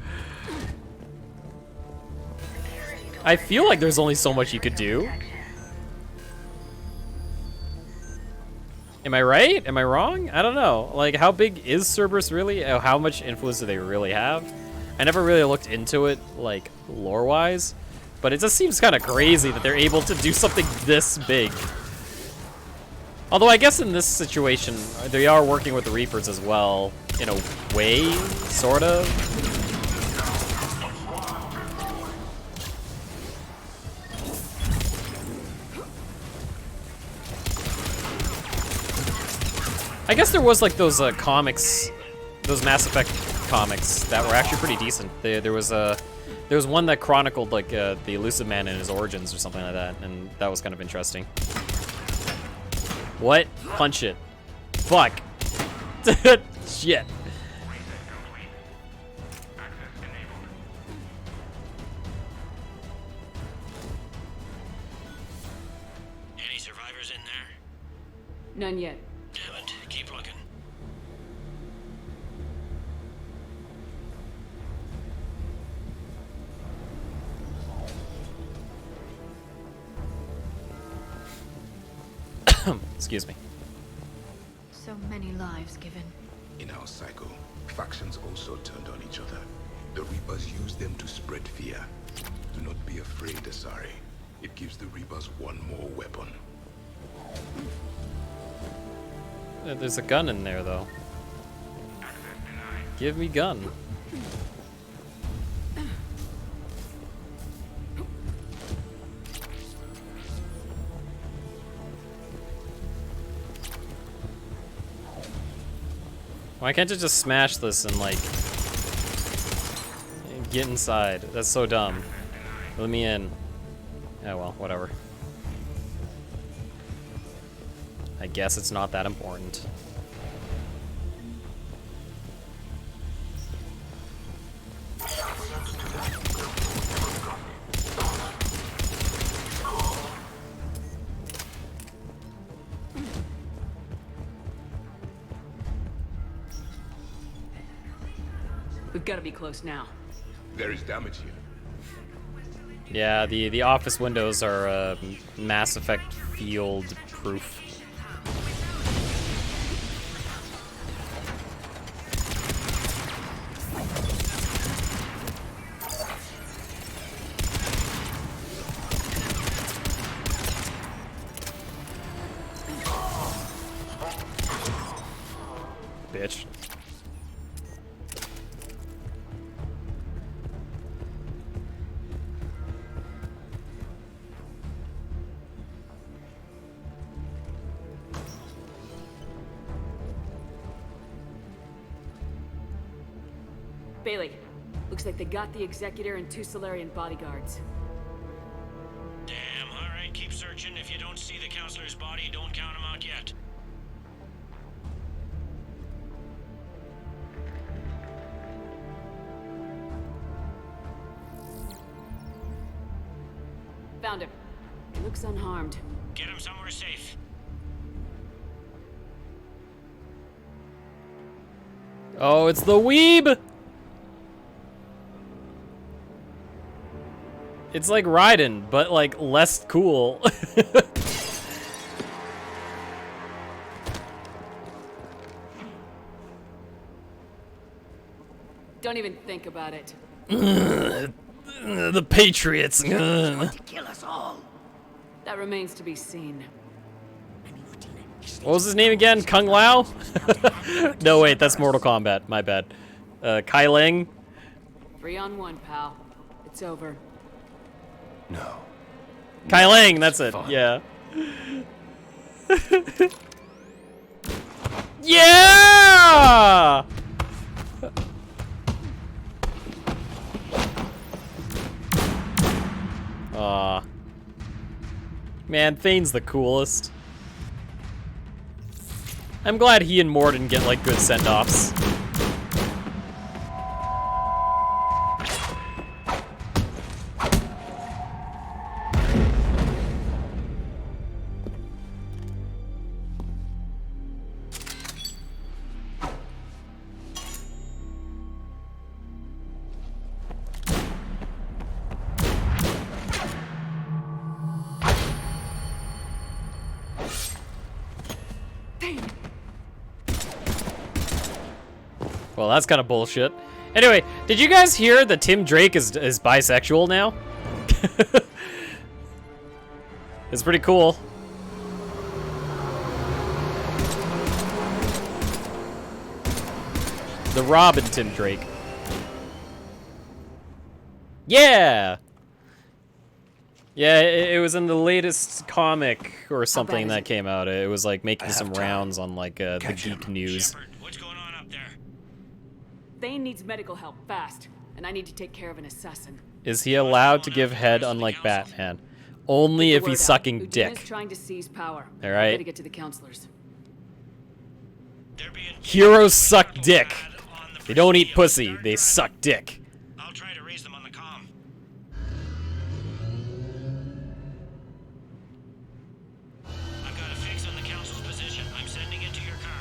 I feel like there's only so much you could do. Am I right? Am I wrong? I don't know. Like, how big is Cerberus really? How much influence do they really have? I never really looked into it, like, lore-wise. But it just seems kind of crazy that they're able to do something this big. Although I guess in this situation, they are working with the Reapers as well, in a way, sort of. I guess there was like those comics, those Mass Effect comics that were actually pretty decent. There was one that chronicled like the Elusive Man and his origins or something like that, and that was kind of interesting. What? Punch it. Fuck. Shit. Any survivors in there? None yet. Damn it. Keep looking. Excuse me. So many lives given. In our cycle, factions also turned on each other. The Reapers used them to spread fear. Do not be afraid, Asari. It gives the Reapers one more weapon. There's a gun in there, though. Give me gun. Why can't you just smash this and, like, get inside? That's so dumb. Let me in. Oh, well, whatever. I guess it's not that important. We've got to be close now. There is damage here. Yeah, the office windows are Mass Effect field proof. Bitch. Bailey, looks like they got the Executor and 2 Solarian bodyguards. Damn, alright, keep searching. If you don't see the counselor's body, don't count him out yet. Found him. He looks unharmed. Get him somewhere safe. Oh, it's the weeb! It's like Raiden, but like less cool. Don't even think about it. The Patriots. To kill us all. That remains to be seen. What was his name again? Kung Lao? No, wait, that's Mortal Kombat. My bad. Kai Lang? 3-on-1, pal. It's over. No. Kai Lang, that's it. Yeah. Yeah! Aw. Man, Thane's the coolest. I'm glad he and Mordin get like good send-offs. Well, that's kind of bullshit. Anyway, did you guys hear that Tim Drake is bisexual now? It's pretty cool. The Robin Tim Drake. Yeah! Yeah, it was in the latest comic or something that came out. It was like making some rounds on like the Geek News. Thane needs medical help fast, and I need to take care of an assassin. Is he allowed to give head unlike Batman? Only if he's sucking dick. Udina's trying to seize power. All right. Gotta get to the counselors. Heroes suck dick. They don't eat pussy. They suck dick. I'll try to raise them on the comm. I've got a fix on the council's position. I'm sending it to your car.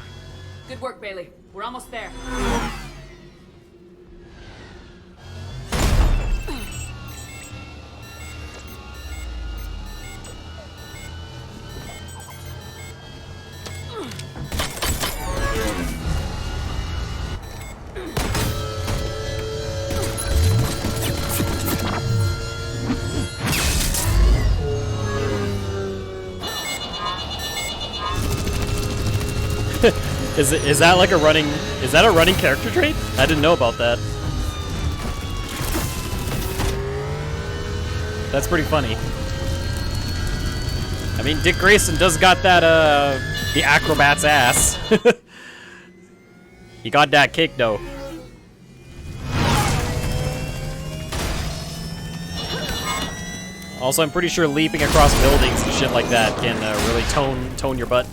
Good work, Bailey. We're almost there. Is that like a running? Is that a running character trait? I didn't know about that. That's pretty funny. I mean, Dick Grayson does got that the acrobat's ass. He got that cake though. Also, I'm pretty sure leaping across buildings and shit like that can really tone your butt.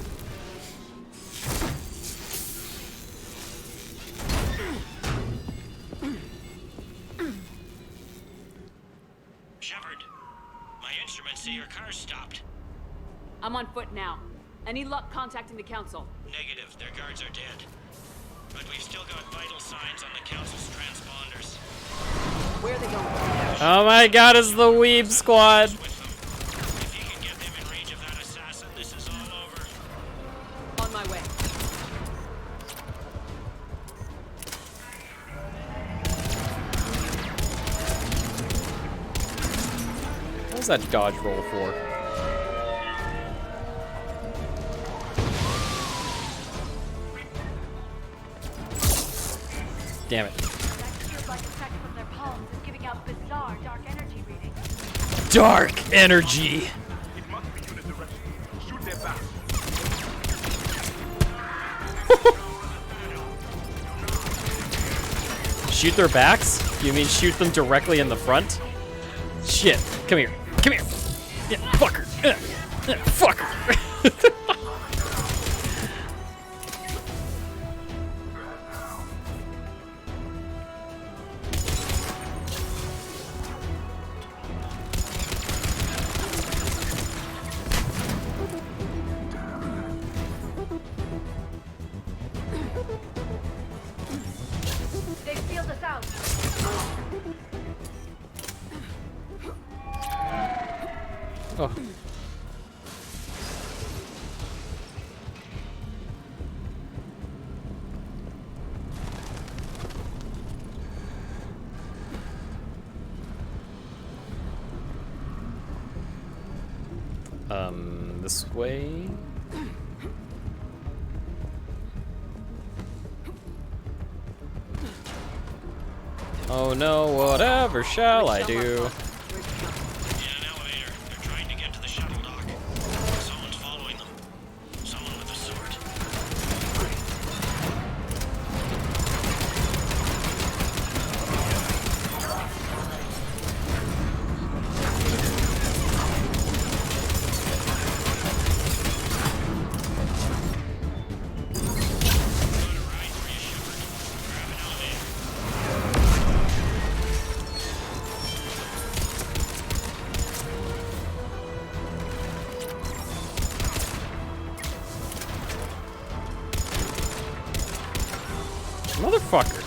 I'm on foot now. Any luck contacting the council? Negative. Their guards are dead. But we've still got vital signs on the council's transponder. Where are they going? Oh my god, it's the Weeb Squad! On my way. What was that dodge roll for? Damn it. Dark energy! Shoot their backs? You mean shoot them directly in the front? Shit. Come here. Come here. Yeah, fucker. Fucker. They sealed us out. Oh. This way. Oh no, whatever shall I do? Motherfucker.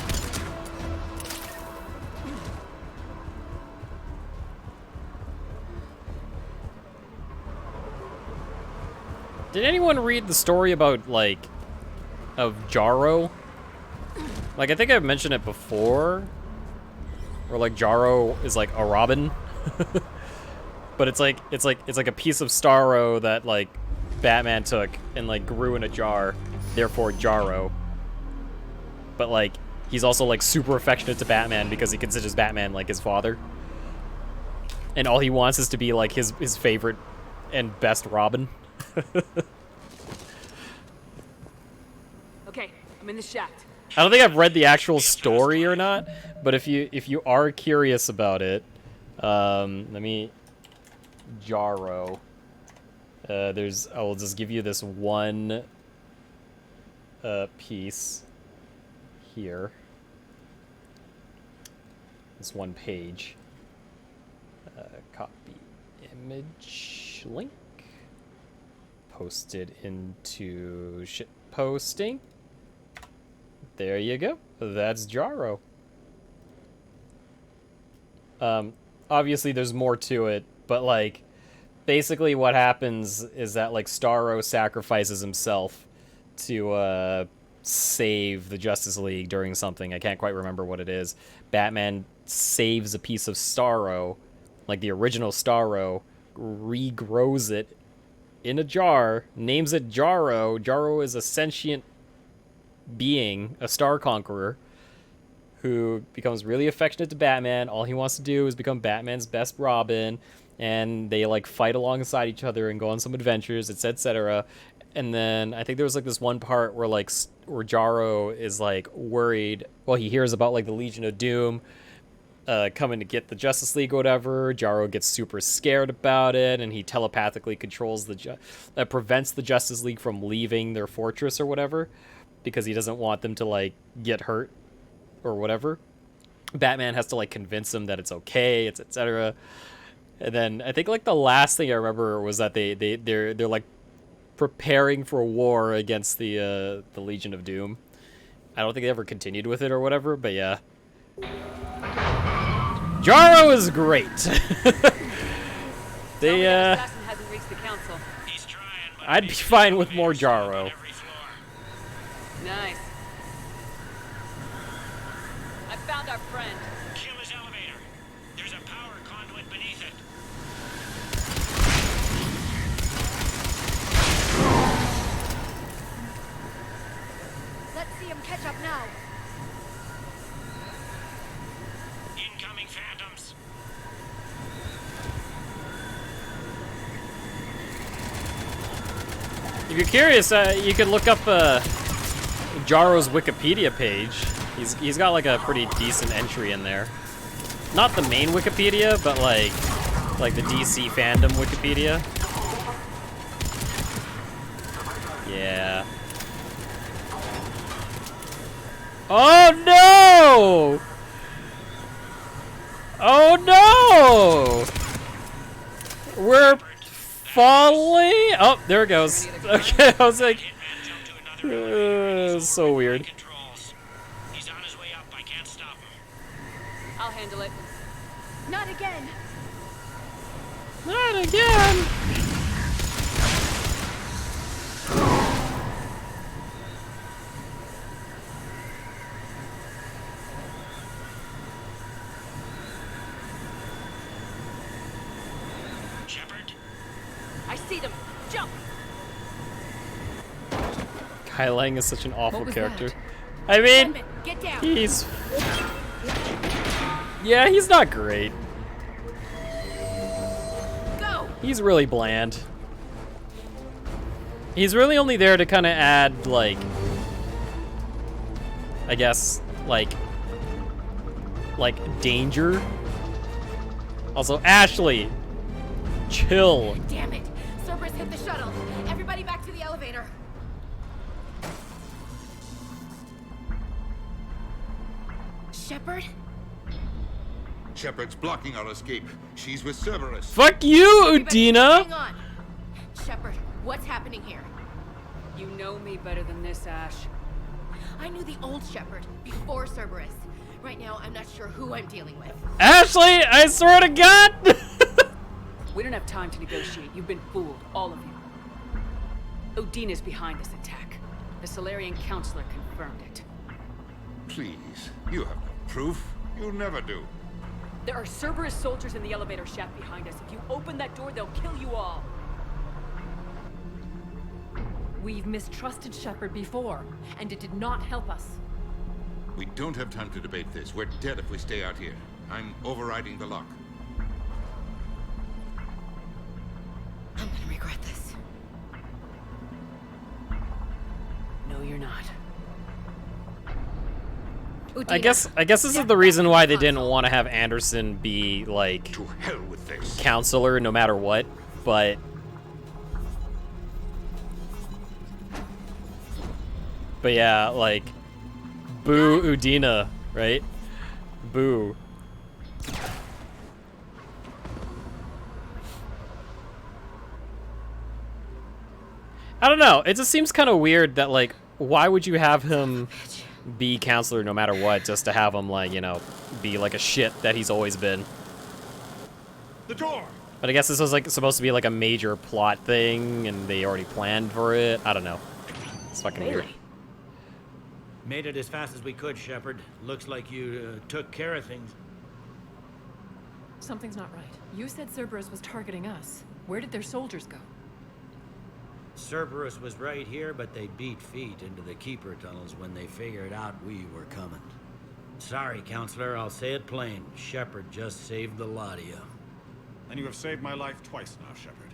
Did anyone read the story about, like, of Jarro? Like, I think I've mentioned it before. Where, like, Jarro is, like, a robin. But it's like a piece of Starro that, like, Batman took and, like, grew in a jar. Therefore, Jarro. But, like, he's also, like, super affectionate to Batman because he considers Batman, like, his father. And all he wants is to be, like, his favorite and best Robin. Okay, I'm in the shaft. I don't think I've read the actual story or not, but if you are curious about it, let me... Jarro. I will just give you this one piece here. This one page. Copy image link. Posted into shit posting. There you go. That's Jarro. Obviously there's more to it, but like basically what happens is that like Starro sacrifices himself to save the Justice League during something. I can't quite remember what it is. Batman saves a piece of Starro, like the original Starro, regrows it in a jar, names it Jarro. Jarro is a sentient being, a Star Conqueror, who becomes really affectionate to Batman. All he wants to do is become Batman's best Robin, and they like fight alongside each other and go on some adventures, etc. And then I think there was like this one part where like where Jarro is like worried. Well, he hears about like the Legion of Doom coming to get the Justice League or whatever. Jarro gets super scared about it, and he telepathically controls prevents the Justice League from leaving their fortress or whatever, because he doesn't want them to like get hurt or whatever. Batman has to like convince him that it's okay, it's etc. And then I think like the last thing I remember was that they're like preparing for war against the Legion of Doom. I don't think they ever continued with it or whatever, but yeah. Jaro is great. They, Assassin hasn't reached the council. I'd be fine with more Jaro. Nice. I found our friend. Kill his elevator. There's a power conduit beneath it. Let's see him catch up now. Incoming phantoms. If you're curious, you could look up Jaro's Wikipedia page. He's got like a pretty decent entry in there. Not the main Wikipedia, but like the DC fandom Wikipedia. Yeah. Oh no! Oh no! We're falling. Oh, there it goes. Okay, I was like, so weird. He's on his way up. I can't stop him. I'll handle it. Not again. Not again. Shepard? I see them. Jump! Kai Lang is such an awful was character. that? I mean, Get down. he's... Yeah, he's not great. Go! He's really bland. He's really only there to kind of add, like... I guess, like danger. Also, Ashley, chill. Damn it! Cerberus hit the shuttle. Everybody back to the elevator. Shepard? Shepard's blocking our escape. She's with Cerberus. Fuck you, Udina. Hang on. Shepard, what's happening here? You know me better than this, Ash. I knew the old Shepard before Cerberus. Right now, I'm not sure who I'm dealing with. Ashley, I swear to God. We don't have time to negotiate. You've been fooled, all of you. Udina's behind this attack. The Solarian Counselor confirmed it. Please, you have no proof. You never do. There are Cerberus soldiers in the elevator shaft behind us. If you open that door, they'll kill you all. We've mistrusted Shepard before, and it did not help us. We don't have time to debate this. We're dead if we stay out here. I'm overriding the lock. I'm gonna regret this. No, you're not. I guess this is the reason why they didn't want to have Anderson be like to hell with this counselor no matter what, but yeah, like boo Udina, right? Boo. I don't know. It just seems kind of weird that like why would you have him be counselor no matter what, just to have him, like, you know, be like a shit that he's always been. The door. But I guess this was like supposed to be like a major plot thing, and they already planned for it. I don't know. It's fucking weird. Made it as fast as we could, Shepard. Looks like you took care of things. Something's not right. You said Cerberus was targeting us. Where did their soldiers go? Cerberus was right here, but they beat feet into the Keeper tunnels when they figured out we were coming. Sorry, Counselor, I'll say it plain. Shepard just saved the lot of you. And you have saved my life twice now, Shepard.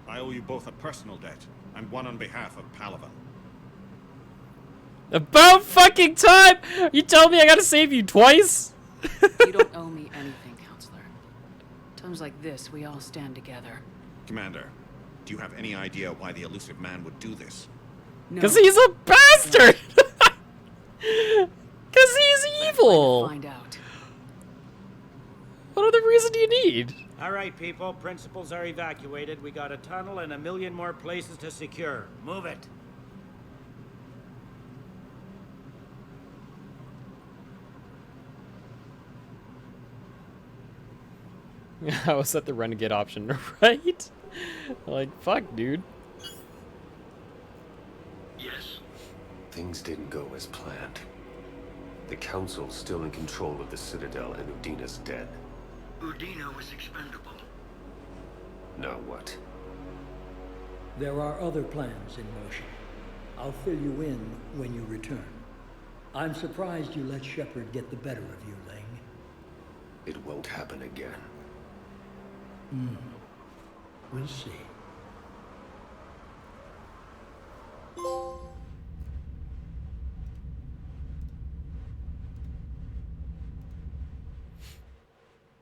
I owe you both a personal debt, and one on behalf of Palaven. About fucking time! You told me I gotta save you twice? You don't owe me anything, Counselor. Times like this, we all stand together. Commander, do you have any idea why the elusive man would do this? Because he's a bastard! Because he's evil! Find out. What other reason do you need? All right, people. Principals are evacuated. We got a tunnel and 1,000,000 more places to secure. Move it. I was at the renegade option, right? Like, fuck, dude. Yes. Things didn't go as planned. The Council's still in control of the Citadel and Udina's dead. Udina was expendable. Now what? There are other plans in motion. I'll fill you in when you return. I'm surprised you let Shepard get the better of you, Ling. It won't happen again. We'll see.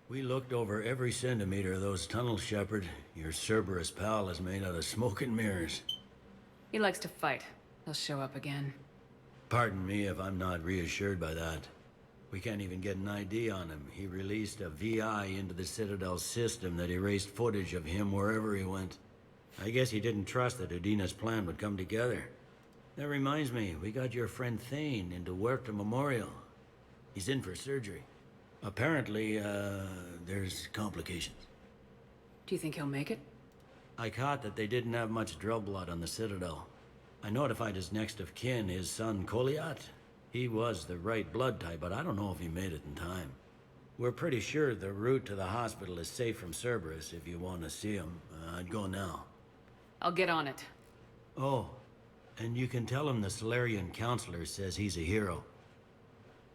We looked over every centimeter of those tunnels, Shepard. Your Cerberus pal is made out of smoke and mirrors. He likes to fight. He'll show up again. Pardon me if I'm not reassured by that. We can't even get an ID on him. He released a VI into the Citadel system that erased footage of him wherever he went. I guess he didn't trust that Udina's plan would come together. That reminds me, we got your friend Thane into Huerta Memorial. He's in for surgery. Apparently, there's complications. Do you think he'll make it? I caught that they didn't have much drill blood on the Citadel. I notified his next of kin, his son Koliat. He was the right blood type, but I don't know if he made it in time. We're pretty sure the route to the hospital is safe from Cerberus if you want to see him. I'd go now. I'll get on it. Oh, and you can tell him the Solarian counselor says he's a hero.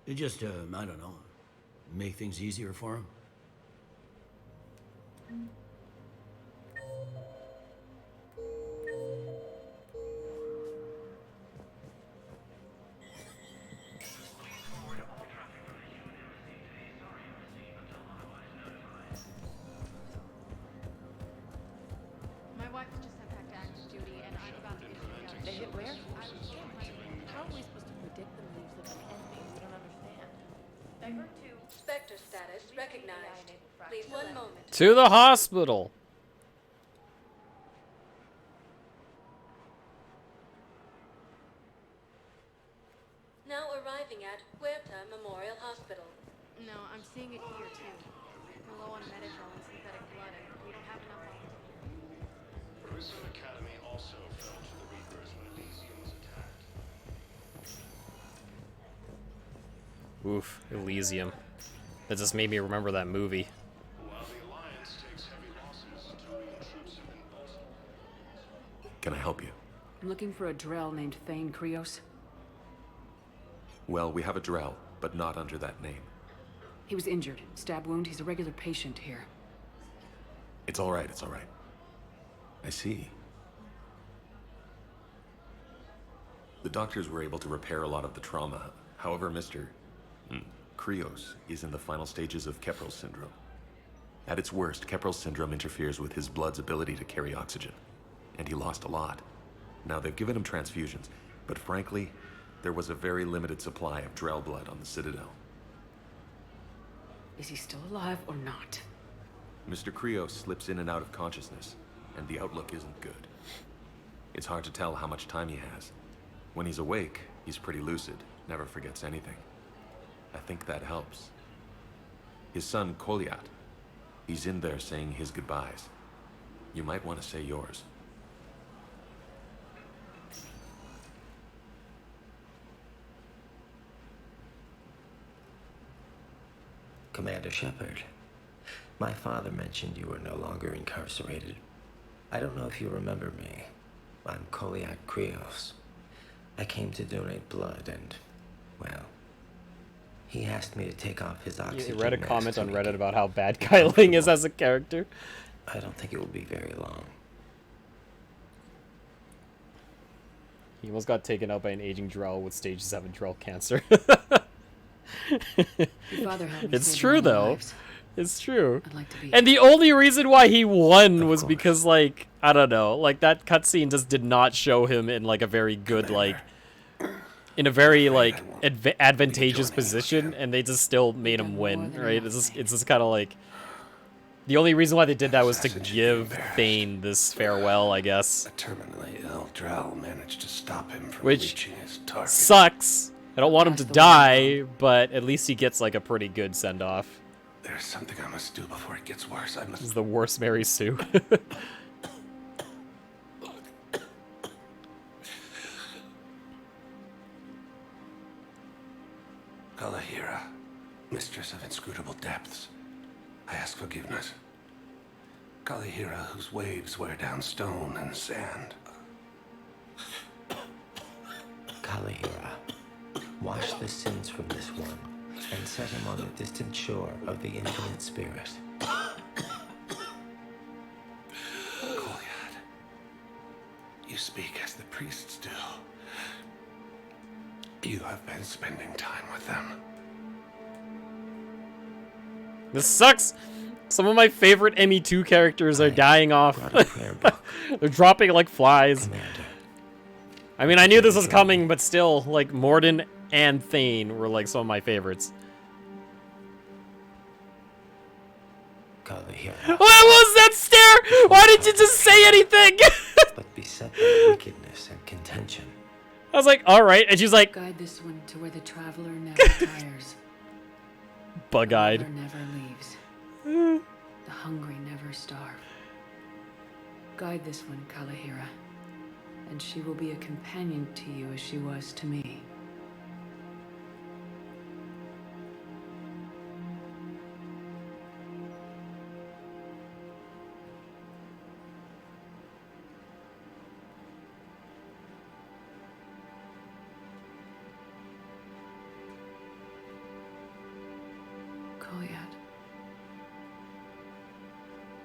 It just, I don't know, make things easier for him. My wife has just sent back to active duty, and I'm about to issue the They hit where? How are we supposed to predict the moves of an enemy we don't understand? Divert to Spectre status recognized. Please 1 moment. To the hospital. Now arriving at Huerta Memorial Hospital. No, I'm seeing it here too. We're low on medical and synthetic blood, and we don't have enough volunteers. Prison Academy also fell to the Reapers when Elysium was attacked. Oof, Elysium. That just made me remember that movie. While the Alliance takes heavy losses, Turian troops have been bolstered. Can I help you? I'm looking for a Drell named Thane Krios. Well, we have a Drell, but not under that name. He was injured. Stab wound. He's a regular patient here. It's all right, it's all right. I see. The doctors were able to repair a lot of the trauma. However, Mr. Krios is in the final stages of Keprel's syndrome. At its worst, Keprel's syndrome interferes with his blood's ability to carry oxygen, and he lost a lot. Now, they've given him transfusions, but frankly, there was a very limited supply of Drell blood on the Citadel. Is he still alive or not? Mr. Krios slips in and out of consciousness, and the outlook isn't good. It's hard to tell how much time he has. When he's awake, he's pretty lucid, never forgets anything. I think that helps. His son, Koliat, he's in there saying his goodbyes. You might want to say yours. Commander Shepard, my father mentioned you were no longer incarcerated. I don't know if you remember me. I'm Koliat Krios. I came to donate blood and, well, he asked me to take off his oxygen You read a mask comment so on he Reddit could- about how bad Kai Ling is as a character. I don't think it will be very long. He almost got taken out by an aging Drell with stage 7 Drell cancer. Your father helped me It's save true a lot of though. lives. It's true. I'd like to be And the only reason why he won was because, like, I don't know, like that cutscene just did not show him in like a very good, like, in a very like advantageous position, and they just still made him win, right? It's just kind of like the only reason why they did that was to give Thane this farewell, I guess. A terminally ill Drell managed to stop him from Which reaching his target. sucks. I don't want him to die, but at least he gets like a pretty good send off. There's something I must do before it gets worse. This is the worst Mary Sue. Kalahira, mistress of inscrutable depths, I ask forgiveness. Kalahira, whose waves wear down stone and sand. Kalahira, wash the sins from this one, and set him on the distant shore of the infinite spirit. Kolyad, you speak as the priests do. You have been spending time with them. This sucks. Some of my favorite ME2 characters are dying off. They're dropping like flies. I mean, I knew this was coming, but still, like, Mordin and Thane were like some of my favorites. What was that stare? Why did you just say anything? But beset by wickedness and contention. I was like, alright, and she's like... Guide this one to where the traveler never tires. Bug-eyed. The never leaves. The hungry never starve. Guide this one, Kalahira, and she will be a companion to you as she was to me.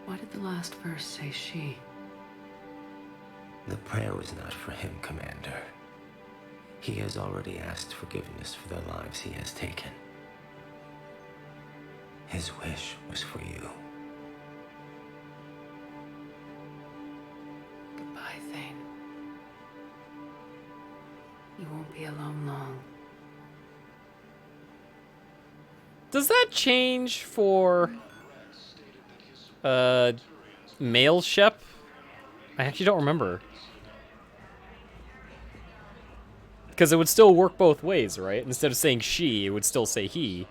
Why did the last verse say she? The prayer was not for him, Commander. He has already asked forgiveness for the lives he has taken. His wish was for you. Goodbye, Thane. You won't be alone long. Does that change for... male Shep? I actually don't remember. Because it would still work both ways, right? Instead of saying she, it would still say he.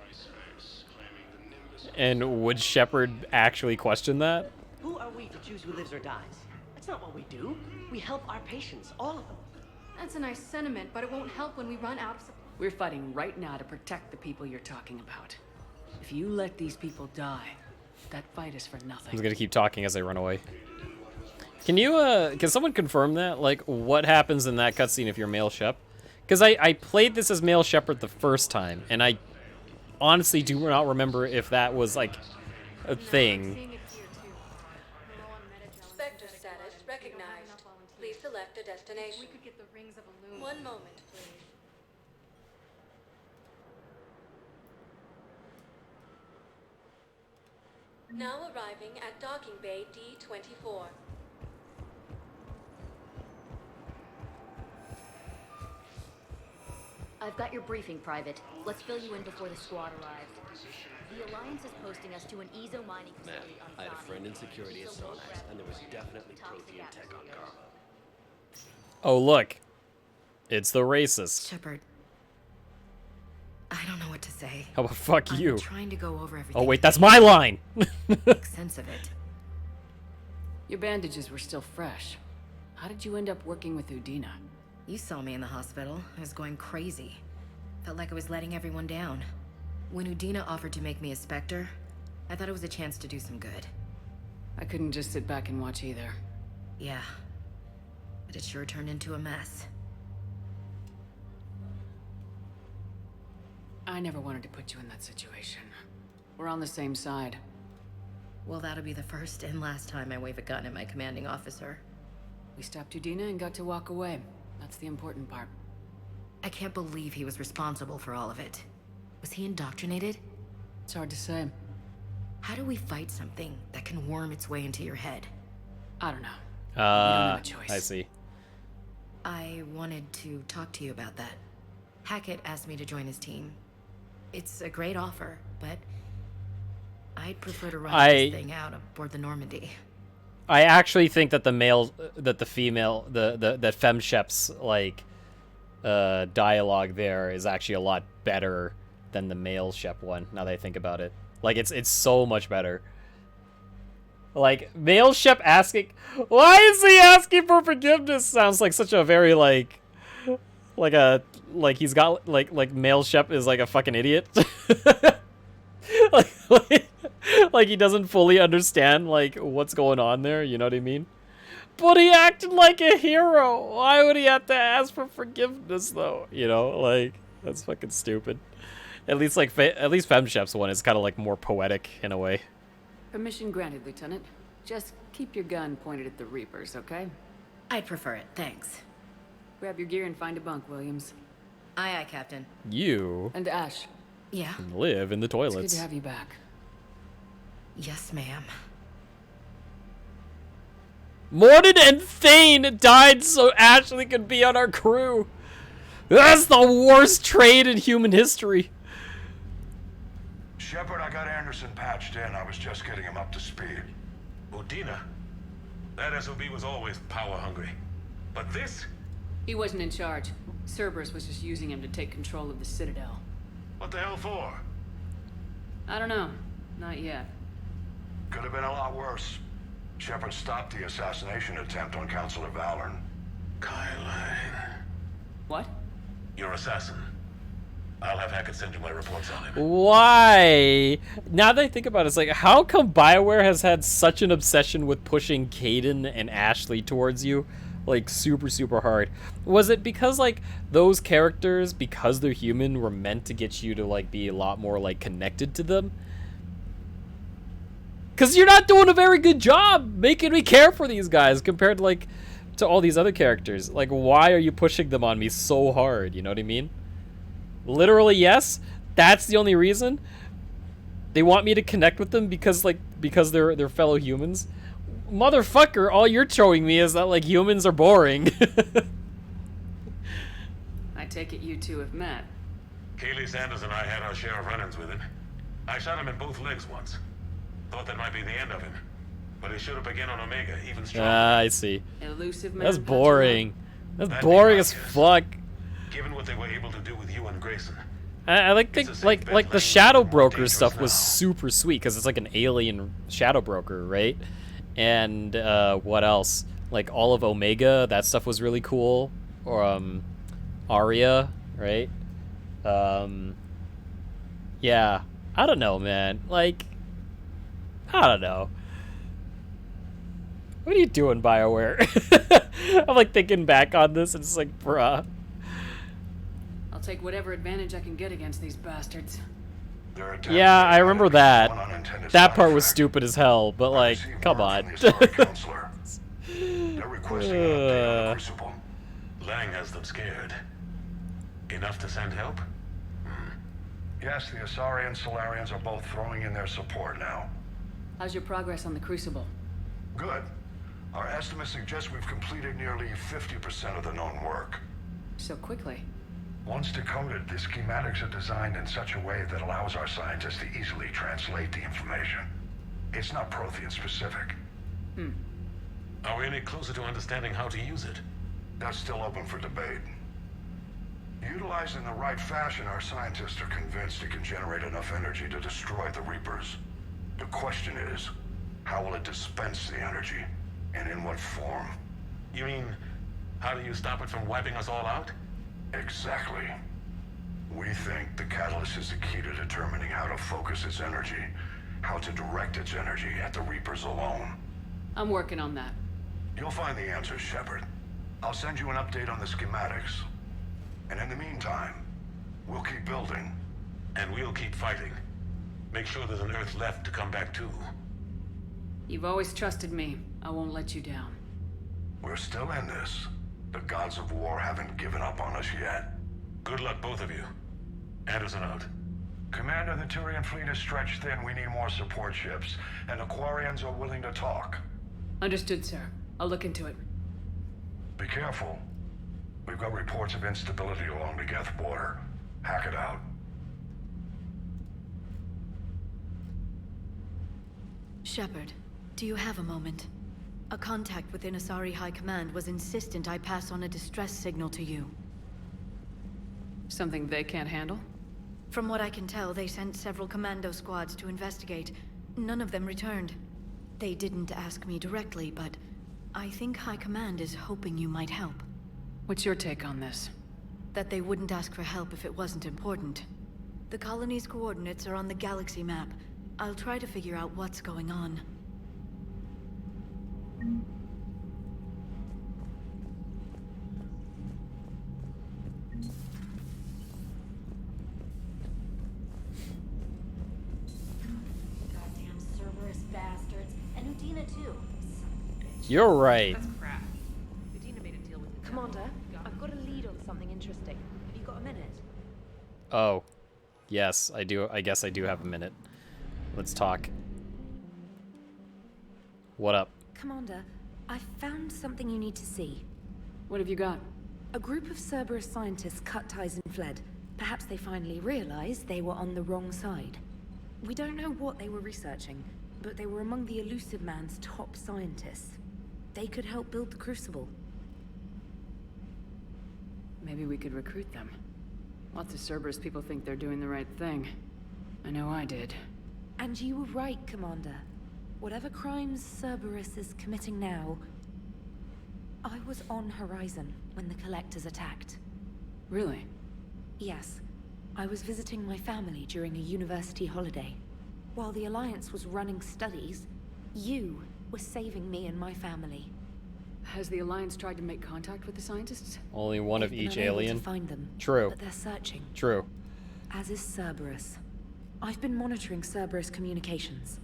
And would Shepard actually question that? Who are we to choose who lives or dies? That's not what we do. We help our patients, all of them. That's a nice sentiment, but it won't help when we run out of supply. We're fighting right now to protect the people you're talking about. If you let these people die, that fight is for nothing. I'm gonna keep talking as I run away. Can you, can someone confirm that? Like, what happens in that cutscene if you're male Shep? Because I played this as male Shepard the first time, and I honestly do not remember if that was, like, a thing. Spectre status recognized. Please select a destination. We could get the rings of Illum. One moment, please. Now arriving at docking bay D-24. I've got your briefing, Private. Let's fill you in before the squad arrives. The Alliance is posting us to an EZO mining facility on I had a friend in security at Sonax, and there was definitely protein tech on Carl. Oh, look. It's the racist. Shepard. I don't know what to say. How about fuck you? I'm trying to go over everything. Oh, wait, that's my line! Make sense of it. Your bandages were still fresh. How did you end up working with Udina? You saw me in the hospital. I was going crazy. Felt like I was letting everyone down. When Udina offered to make me a Spectre, I thought it was a chance to do some good. I couldn't just sit back and watch either. Yeah. But it sure turned into a mess. I never wanted to put you in that situation. We're on the same side. Well, that'll be the first and last time I wave a gun at my commanding officer. We stopped Udina and got to walk away. That's the important part. I can't believe he was responsible for all of it. Was he indoctrinated? It's hard to say. How do we fight something that can worm its way into your head? I don't know. We don't have a choice. I see. I wanted to talk to you about that. Hackett asked me to join his team. It's a great offer, but I'd prefer to run this thing out aboard the Normandy. I actually think that the FemShep's, like, dialogue there is actually a lot better than the male Shep one, now that I think about it. Like, it's so much better. Like, male Shep asking, why is he asking for forgiveness? Sounds like such a very, like he's got, like male Shep is like a fucking idiot. like he doesn't fully understand, like, what's going on there, you know what I mean? But he acted like a hero. Why would he have to ask for forgiveness, though? You know, like, that's fucking stupid. At least, like, at least FemShep's one is kind of, like, more poetic in a way. Permission granted, Lieutenant. Just keep your gun pointed at the Reapers, okay? I'd prefer it, thanks. Grab your gear and find a bunk, Williams. Aye, aye, Captain. You And Ash. Yeah? live in the toilets. It's good to have you back. Yes, ma'am. Mordin and Thane died so Ashley could be on our crew. That's the worst trade in human history. Shepard, I got Anderson patched in. I was just getting him up to speed. Udina? That SOB was always power hungry. But this? He wasn't in charge. Cerberus was just using him to take control of the Citadel. What the hell for? I don't know. Not yet. Could have been a lot worse. Shepard stopped the assassination attempt on Counselor Valorn. Kyline. What? Your assassin. I'll have Hackett send you my reports on him. Why? Now that I think about it, it's like, how come BioWare has had such an obsession with pushing Kaidan and Ashley towards you? Like, super, super hard. Was it because, like, those characters, because they're human, were meant to get you to, like, be a lot more, like, connected to them? Because you're not doing a very good job making me care for these guys compared to, like, to all these other characters. Like, why are you pushing them on me so hard? You know what I mean? Literally, yes. That's the only reason. They want me to connect with them because they're fellow humans. Motherfucker, all you're showing me is that, like, humans are boring. I take it you two have met. Kaylee Sanders and I had our share of run-ins with him. I shot him in both legs once. Thought that might be the end of him. But he showed up again on Omega, even stronger. Ah, I see. Elusive man. That's boring. That's boring as fuck. Given what they were able to do with you and Grayson. I like the Shadow Broker stuff was super sweet because it's like an alien Shadow Broker, right? And what else? Like all of Omega, that stuff was really cool. Or Arya, right? Yeah, I don't know, man. Like, I don't know. What are you doing, BioWare? I'm like thinking back on this and it's like, bruh. I'll take whatever advantage I can get against these bastards. Yeah, I remember that. That part was stupid as hell, but like, come on. They're requesting an update on the Crucible. Lang has them scared. Enough to send help? Yes, the Asari and Solarians are both throwing in their support now. How's your progress on the Crucible? Good. Our estimates suggest we've completed nearly 50% of the known work. So quickly. Once decoded, the schematics are designed in such a way that allows our scientists to easily translate the information. It's not Prothean specific. Are we any closer to understanding how to use it? That's still open for debate. Utilized in the right fashion, our scientists are convinced it can generate enough energy to destroy the Reapers. The question is, how will it dispense the energy? And in what form? You mean, how do you stop it from wiping us all out? Exactly. We think the catalyst is the key to determining how to focus its energy, how to direct its energy at the Reapers alone. I'm working on that. You'll find the answers, Shepard. I'll send you an update on the schematics. And in the meantime, we'll keep building. And we'll keep fighting. Make sure there's an Earth left to come back to. You've always trusted me. I won't let you down. We're still in this. The gods of war haven't given up on us yet. Good luck, both of you. Anderson out. Commander, the Turian fleet is stretched thin. We need more support ships. And the Quarians are willing to talk. Understood, sir. I'll look into it. Be careful. We've got reports of instability along the Geth border. Hack it out. Shepard, do you have a moment? A contact within Asari High Command was insistent I pass on a distress signal to you. Something they can't handle? From what I can tell, they sent several commando squads to investigate. None of them returned. They didn't ask me directly, but I think High Command is hoping you might help. What's your take on this? That they wouldn't ask for help if it wasn't important. The colony's coordinates are on the galaxy map. I'll try to figure out what's going on. Goddamn Cerberus bastards. And Udina too. You're right. That's crap. Udina made a deal with the Commander, I've got a lead on something interesting. Have you got a minute? Oh. Yes, I do. I guess I do have a minute. Let's talk. What up? Commander, I found something you need to see. What have you got? A group of Cerberus scientists cut ties and fled. Perhaps they finally realized they were on the wrong side. We don't know what they were researching, but they were among the Elusive Man's top scientists. They could help build the Crucible. Maybe we could recruit them. Lots of Cerberus people think they're doing the right thing. I know I did. And you were right, Commander. Whatever crimes Cerberus is committing now, I was on Horizon when the Collectors attacked. Really? Yes. I was visiting my family during a university holiday. While the Alliance was running studies, you were saving me and my family. Has the Alliance tried to make contact with the scientists? Only one of They've been each unable alien? to find them, True. but they're searching. True. As is Cerberus. I've been monitoring Cerberus communications.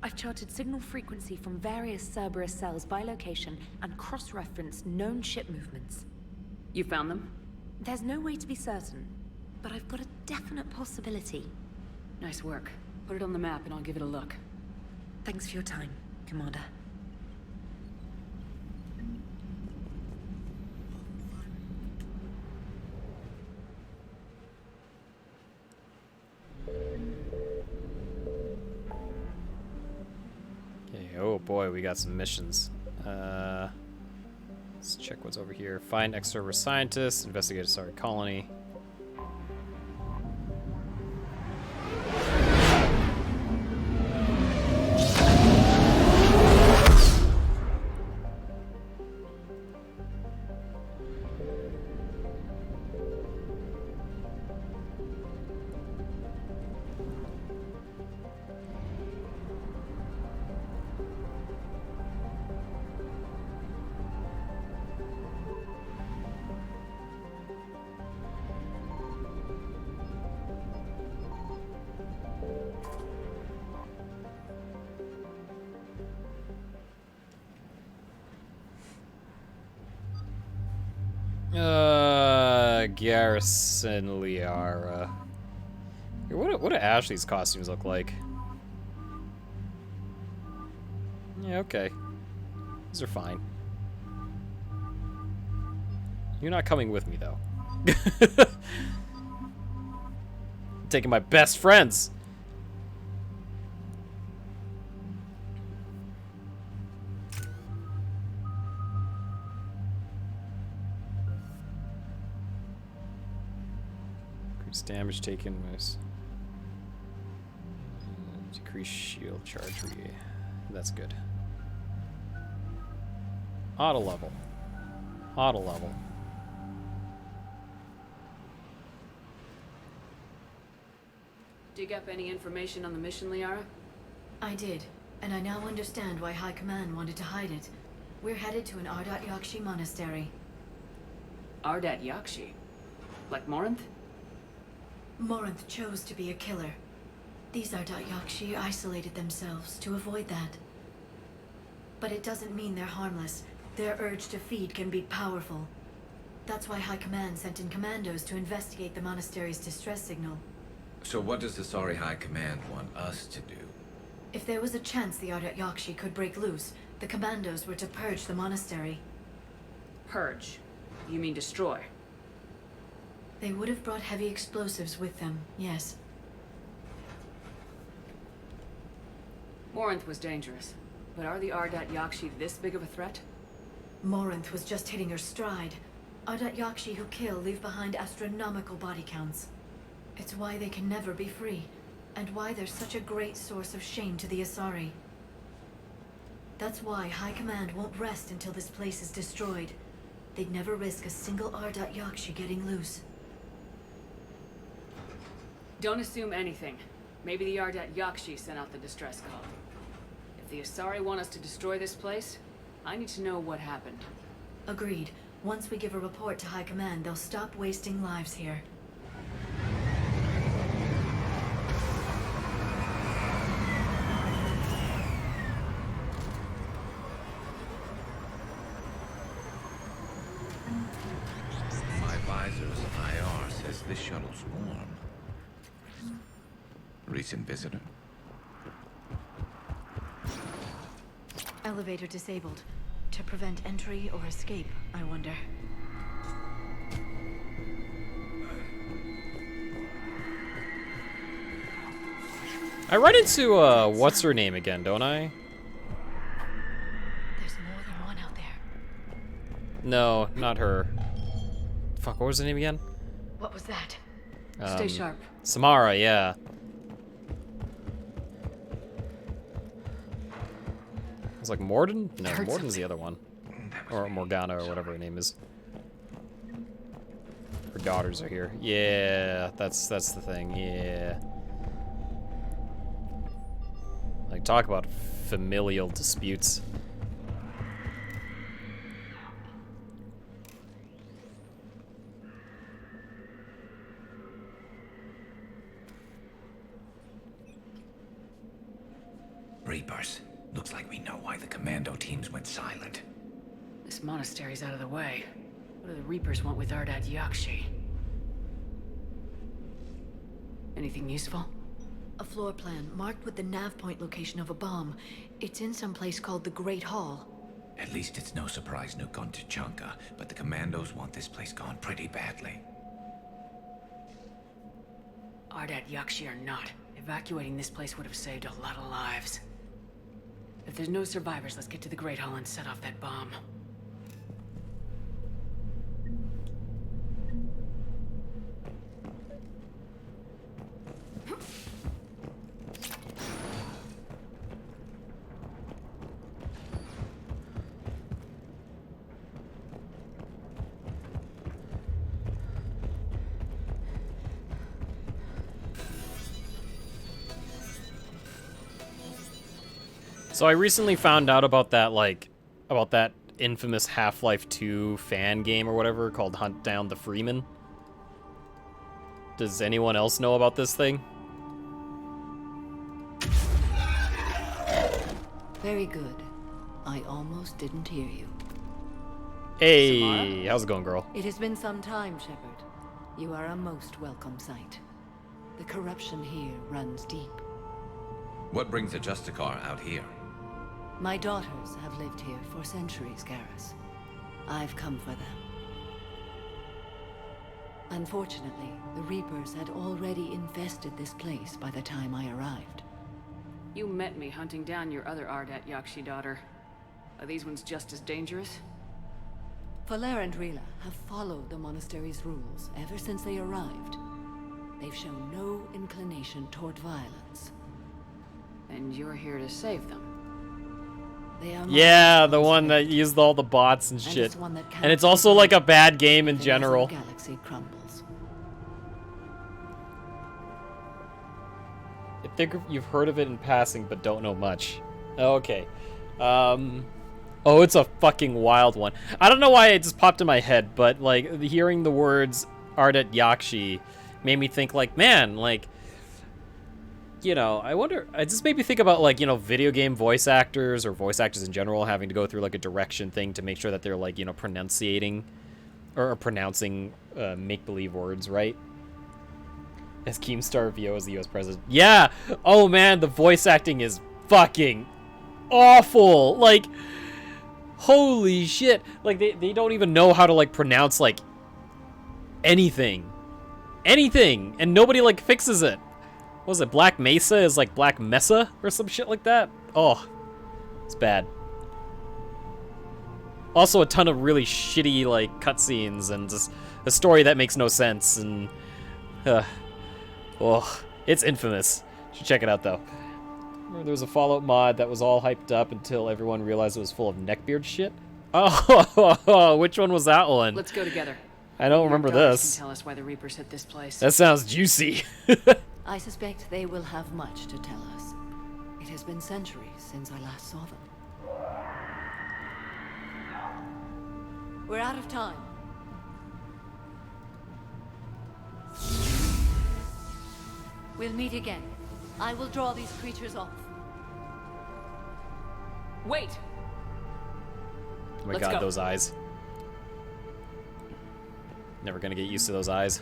I've charted signal frequency from various Cerberus cells by location and cross-referenced known ship movements. You found them? There's no way to be certain, but I've got a definite possibility. Nice work. Put it on the map and I'll give it a look. Thanks for your time, Commander. Oh boy, we got some missions. Let's check what's over here. Find ex-Cerberus scientists, investigate a sorry colony. Garrison Liara. What do Ashley's costumes look like? Yeah, okay. These are fine. You're not coming with me, though. I'm taking my best friends. Damage taken was decrease shield charge. That's good. Auto level. Auto level. Dig up any information on the mission, Liara? I did, and I now understand why High Command wanted to hide it. We're headed to an Ardat Yakshi monastery. Ardat Yakshi? Like Morinth? Morinth chose to be a killer. These Ardat Yakshi isolated themselves to avoid that. But it doesn't mean they're harmless. Their urge to feed can be powerful. That's why High Command sent in commandos to investigate the monastery's distress signal. So what does the Sorry High Command want us to do? If there was a chance the Ardat Yakshi could break loose, the commandos were to purge the monastery. Purge? You mean destroy? They would have brought heavy explosives with them, yes. Morinth was dangerous, but are the Ardat Yakshi this big of a threat? Morinth was just hitting her stride. Ardat Yakshi who kill leave behind astronomical body counts. It's why they can never be free, and why they're such a great source of shame to the Asari. That's why High Command won't rest until this place is destroyed. They'd never risk a single Ardat Yakshi getting loose. Don't assume anything. Maybe the Ardat Yakshi sent out the distress call. If the Asari want us to destroy this place, I need to know what happened. Agreed. Once we give a report to High Command, they'll stop wasting lives here. My visor's IR says this shuttle's warm. Recent visitor? Elevator disabled. To prevent entry or escape, I wonder. I run into, what's her name again, don't I? There's more than one out there. No, not her. Fuck, what was her name again? What was that? Stay sharp. Samara, yeah. It's like Mordin? No, Mordin's the other one. Or Morgana, or whatever her name is. Her daughters are here. Yeah, that's the thing, yeah. Like, talk about familial disputes. Reapers. Looks like we know why the commando teams went silent. This monastery's out of the way. What do the Reapers want with Ardat Yakshi? Anything useful? A floor plan marked with the nav point location of a bomb. It's in some place called the Great Hall. At least it's no surprise Nuke on Tachanka, but the commandos want this place gone pretty badly. Ardat Yakshi or not, evacuating this place would have saved a lot of lives. If there's no survivors, let's get to the Great Hall and set off that bomb. So I recently found out about that, about that infamous Half-Life 2 fan game or whatever called Hunt Down the Freeman. Does anyone else know about this thing? Very good. I almost didn't hear you. Hey, Samara? how's it going, girl? It has been some time, Shepard. You are a most welcome sight. The corruption here runs deep. What brings a Justicar out here? My daughters have lived here for centuries, Garrus. I've come for them. Unfortunately, the Reapers had already infested this place by the time I arrived. You met me hunting down your other Ardat Yakshi daughter. Are these ones just as dangerous? Valer and Rila have followed the monastery's rules ever since they arrived. They've shown no inclination toward violence. And you're here to save them. They are Yeah, the one that used all the bots and shit. it's one that And it's also like a bad game in the general. galaxy crumbles. I think you've heard of it in passing, but don't know much. Okay. Oh, it's a fucking wild one. I don't know why it just popped in my head, but, like, hearing the words Ardat Yakshi made me think, like, man, like, you know, I wonder, it just made me think about, like, you know, video game voice actors or voice actors in general having to go through, like, a direction thing to make sure that they're, like, you know, pronouncing make-believe words, right? As Keemstar VO as the US president. Yeah! Oh, man, the voice acting is fucking awful! Like, holy shit! Like, they don't even know how to, like, pronounce, like, anything. Anything! And nobody, like, fixes it. What was it? Black Mesa is like Black Mesa or some shit like that? Oh, it's bad. Also a ton of really shitty like cutscenes and just a story that makes no sense and Oh, it's infamous. Should check it out though. Remember there was a Fallout mod that was all hyped up until everyone realized it was full of neckbeard shit? Oh, which one was that one? Let's go together. I don't remember this. Can tell us why the Reapers hit this place. That sounds juicy. I suspect they will have much to tell us. It has been centuries since I last saw them. We're out of time. We'll meet again. I will draw these creatures off. Wait! Oh my god, those eyes. Never gonna get used to those eyes.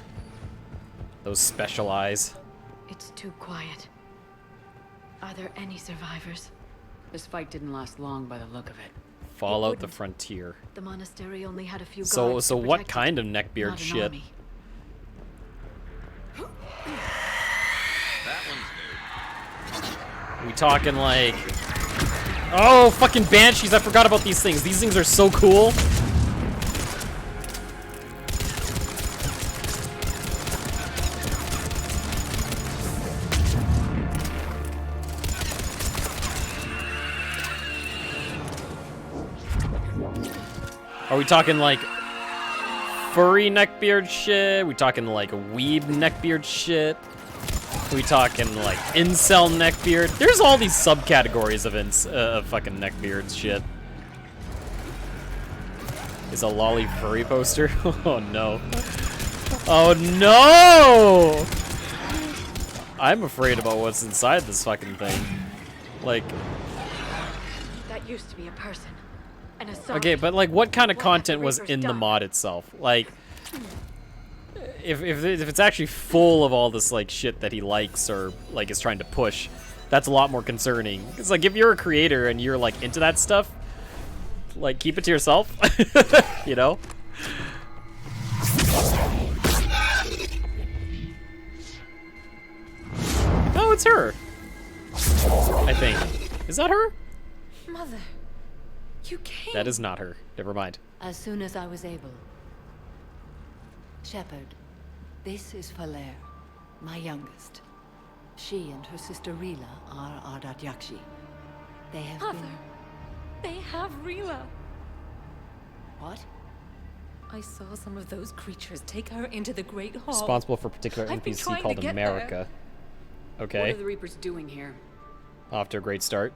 Those special eyes. It's too quiet. Are there any survivors? This fight didn't last long by the look of it. Fallout the Frontier. The monastery only had a few guards So to what protect kind it, of neckbeard not an shit? army. That one's new. We talking like... Oh, fucking banshees! I forgot about these things. These things are so cool. Are we talking like furry neckbeard shit? We talking like weeb neckbeard shit? We talking like incel neckbeard? There's all these subcategories of fucking neckbeard shit. Is a lolly furry poster? Oh no. Oh no! I'm afraid about what's inside this fucking thing. Like... That used to be a person. An assault. Okay, but like what kind of content was in the mod itself? Like... If it's actually full of all this like shit that he likes or like is trying to push, that's a lot more concerning. It's like if you're a creator and you're like into that stuff, like keep it to yourself, you know? Oh, it's her. I think. Is that her? Mother, you came. That is not her. Never mind. As soon as I was able. Shepard, this is Falere, my youngest. She and her sister Rila are Ardat Yakshi. They have Mother, been... they have Rila. What? I saw some of those creatures take her into the Great Hall. Responsible for a particular I've been NPC trying called to get America. Okay. What are the Reapers doing here? Off to a great start.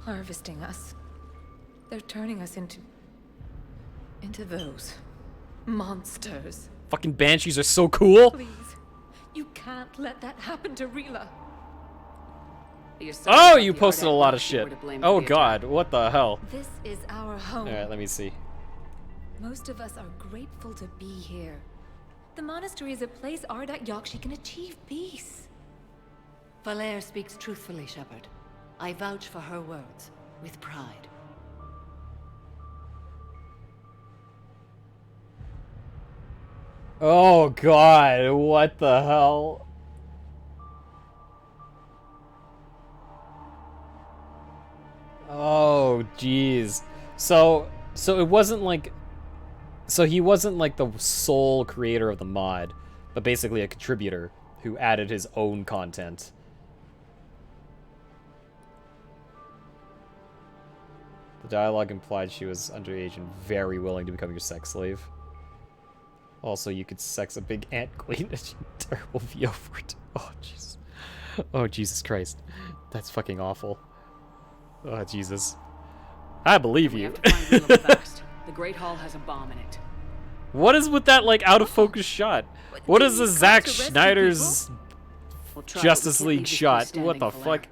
Harvesting us. They're turning us into those monsters. Fucking banshees are so cool. Please, you can't let that happen to Rila. Oh, you posted a lot of shit. Oh god, what the hell? This is our home. Alright, let me see. Most of us are grateful to be here. The monastery is a place Ardat Yakshi can achieve peace. Falere speaks truthfully, Shepard. I vouch for her words, with pride. Oh god, what the hell? Oh jeez. So it wasn't like... So he wasn't like the sole creator of the mod, but basically a contributor who added his own content. The dialogue implied she was underage and very willing to become your sex slave. Also, you could sex a big ant queen. Terrible VO for it. Oh, Jesus. Oh, Jesus Christ. That's fucking awful. Oh, Jesus. I believe you. We have to find Rila fast. The Great Hall has a bomb in it. What is with that, like, out-of-focus shot? What is the Zack Snyder's Justice League shot? What the fuck?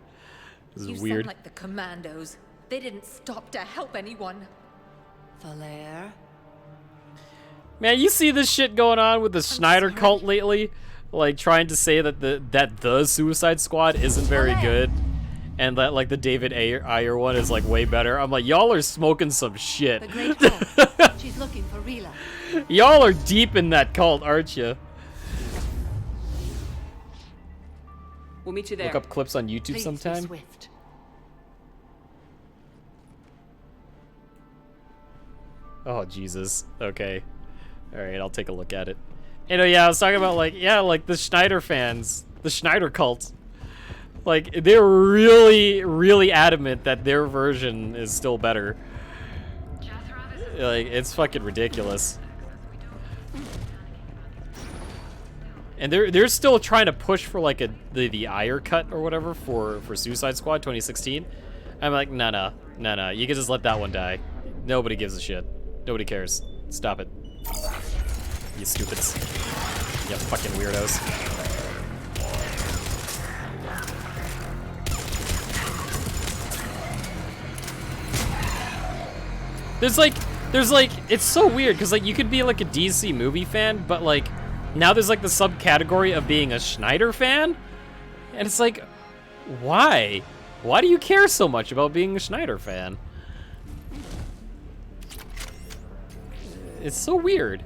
This is You weird. sound like the commandos. They didn't stop to help anyone. Falere? Man, you see this shit going on with the Snyder cult lately? Like, trying to say that the Suicide Squad isn't very good. And that, like, the David Ayer one is, like, way better. I'm like, y'all are smoking some shit. The Great Hall. She's looking for Rila. Y'all are deep in that cult, aren't you? We'll meet you there. Look up clips on YouTube Please be sometime. swift. Oh, Jesus. Okay. Alright, I'll take a look at it. You know, yeah, I was talking about, like, yeah, like, the Schneider fans, the Schneider cult. Like, they're really, really adamant that their version is still better. Like, it's fucking ridiculous. And they're still trying to push for, like, the Ire cut or whatever for Suicide Squad 2016. I'm like, no, you can just let that one die. Nobody gives a shit. Nobody cares. Stop it. You stupids. You fucking weirdos. There's like, it's so weird, because, like, you could be, like, a DC movie fan, but, like, now there's, like, the subcategory of being a Schneider fan? And it's like, why? Why do you care so much about being a Schneider fan? It's so weird.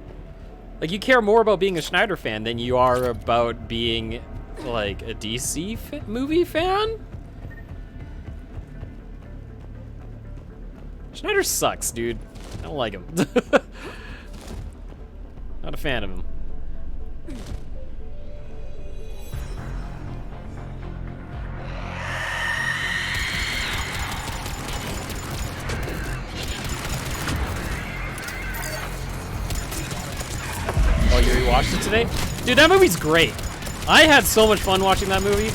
Like, you care more about being a Schneider fan than you are about being, like, a DC movie fan? Schneider sucks, dude. I don't like him. Not a fan of him. Oh, you rewatched it today? Dude, that movie's great. I had so much fun watching that movie.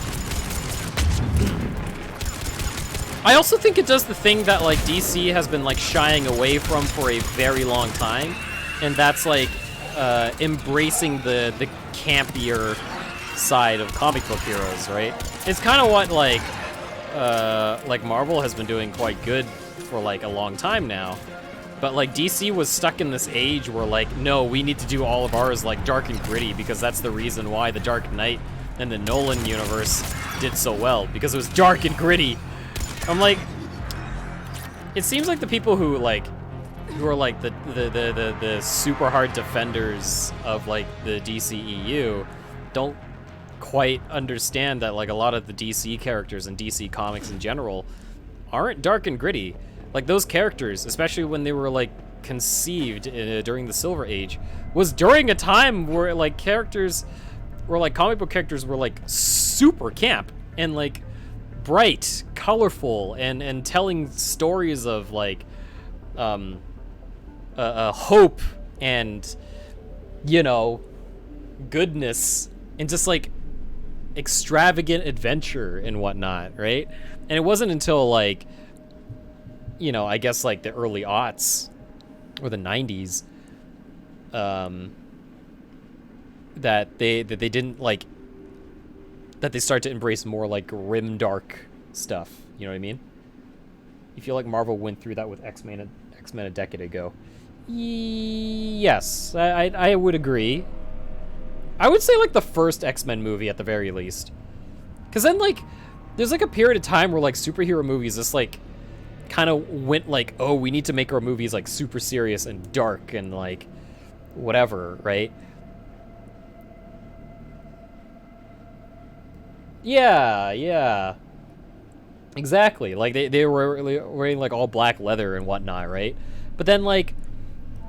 I also think it does the thing that, like, DC has been, like, shying away from for a very long time, and that's, like, embracing the campier side of comic book heroes, right? It's kind of what, like Marvel has been doing quite good for, like, a long time now. But, like, DC was stuck in this age where, like, no, we need to do all of ours, like, dark and gritty, because that's the reason why the Dark Knight and the Nolan universe did so well, because it was dark and gritty. I'm like, it seems like the people who are like the super hard defenders of, like, the DCEU don't quite understand that, like, a lot of the DC characters and DC comics in general aren't dark and gritty. Like, those characters, especially when they were, like, conceived during the Silver Age, was during a time where, like, characters were, like, comic book characters were, like, super camp and, like, bright, colorful, and telling stories of, like, hope and, you know, goodness and just, like, extravagant adventure and whatnot, right? And it wasn't until, like, you know, I guess, like, the early aughts or the 90s that they didn't, like, that they start to embrace more, like, grim, dark stuff. You know what I mean? You feel like Marvel went through that with X-Men a decade ago. Yes, I would agree. I would say, like, the first X-Men movie at the very least. Because then, like, there's, like, a period of time where, like, superhero movies just, like, kind of went, like, oh, we need to make our movies, like, super serious and dark and, like, whatever, right? Yeah. Exactly. Like, they were wearing, like, all black leather and whatnot, right? But then, like,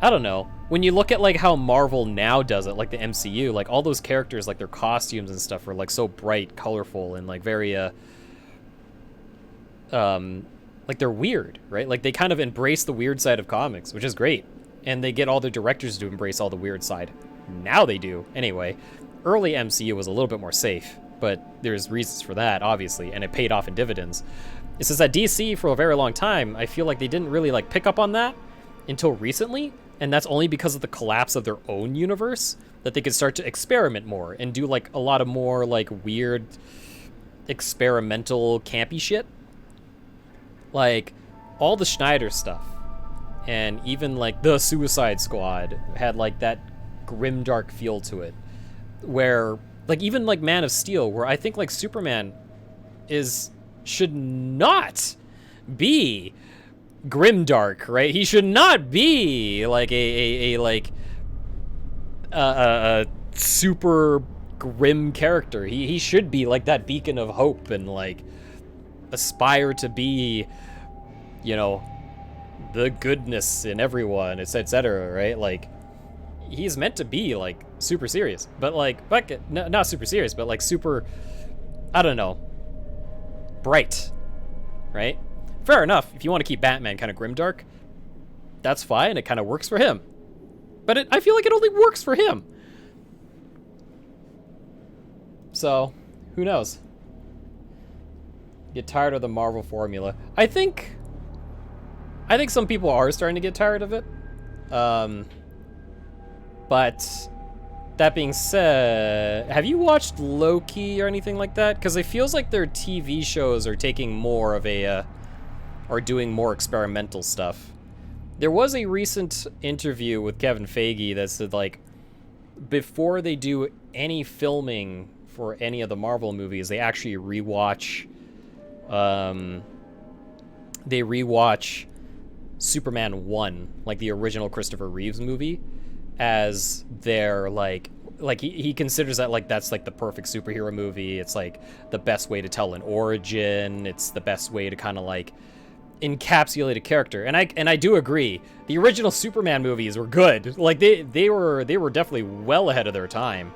I don't know. When you look at, like, how Marvel now does it, like the MCU, like, all those characters, like, their costumes and stuff are, like, so bright, colorful, and, like, very, like, they're weird, right? Like, they kind of embrace the weird side of comics, which is great. And they get all their directors to embrace all the weird side. Now they do. Anyway, early MCU was a little bit more safe, but there's reasons for that, obviously, and it paid off in dividends. It's just that DC, for a very long time, I feel like they didn't really, like, pick up on that until recently, and that's only because of the collapse of their own universe, that they could start to experiment more and do, like, a lot of more, like, weird, experimental, campy shit. Like, all the Schneider stuff, and even, like, the Suicide Squad had, like, that grimdark feel to it, where, like, even, like, Man of Steel, where I think, like, Superman should not be grimdark, right? He should not be, like, a super grim character. He should be, like, that beacon of hope and, like, aspire to be, you know, the goodness in everyone, etc., right? Like, he's meant to be like super serious, but like not super serious, but like super, I don't know, bright, right? Fair enough. If you want to keep Batman kind of grimdark, that's fine. It kind of works for him, but I feel like it only works for him. So, who knows? Get tired of the Marvel formula. I think some people are starting to get tired of it. But that being said, have you watched Loki or anything like that? Because it feels like their TV shows are taking more of a, or doing more experimental stuff. There was a recent interview with Kevin Feige that said, like, before they do any filming for any of the Marvel movies, they actually rewatch Superman 1, like the original Christopher Reeves movie, as their like he considers that like that's like the perfect superhero movie. It's like the best way to tell an origin. It's the best way to kind of like encapsulate a character. And I do agree. The original Superman movies were good. Like they were definitely well ahead of their time.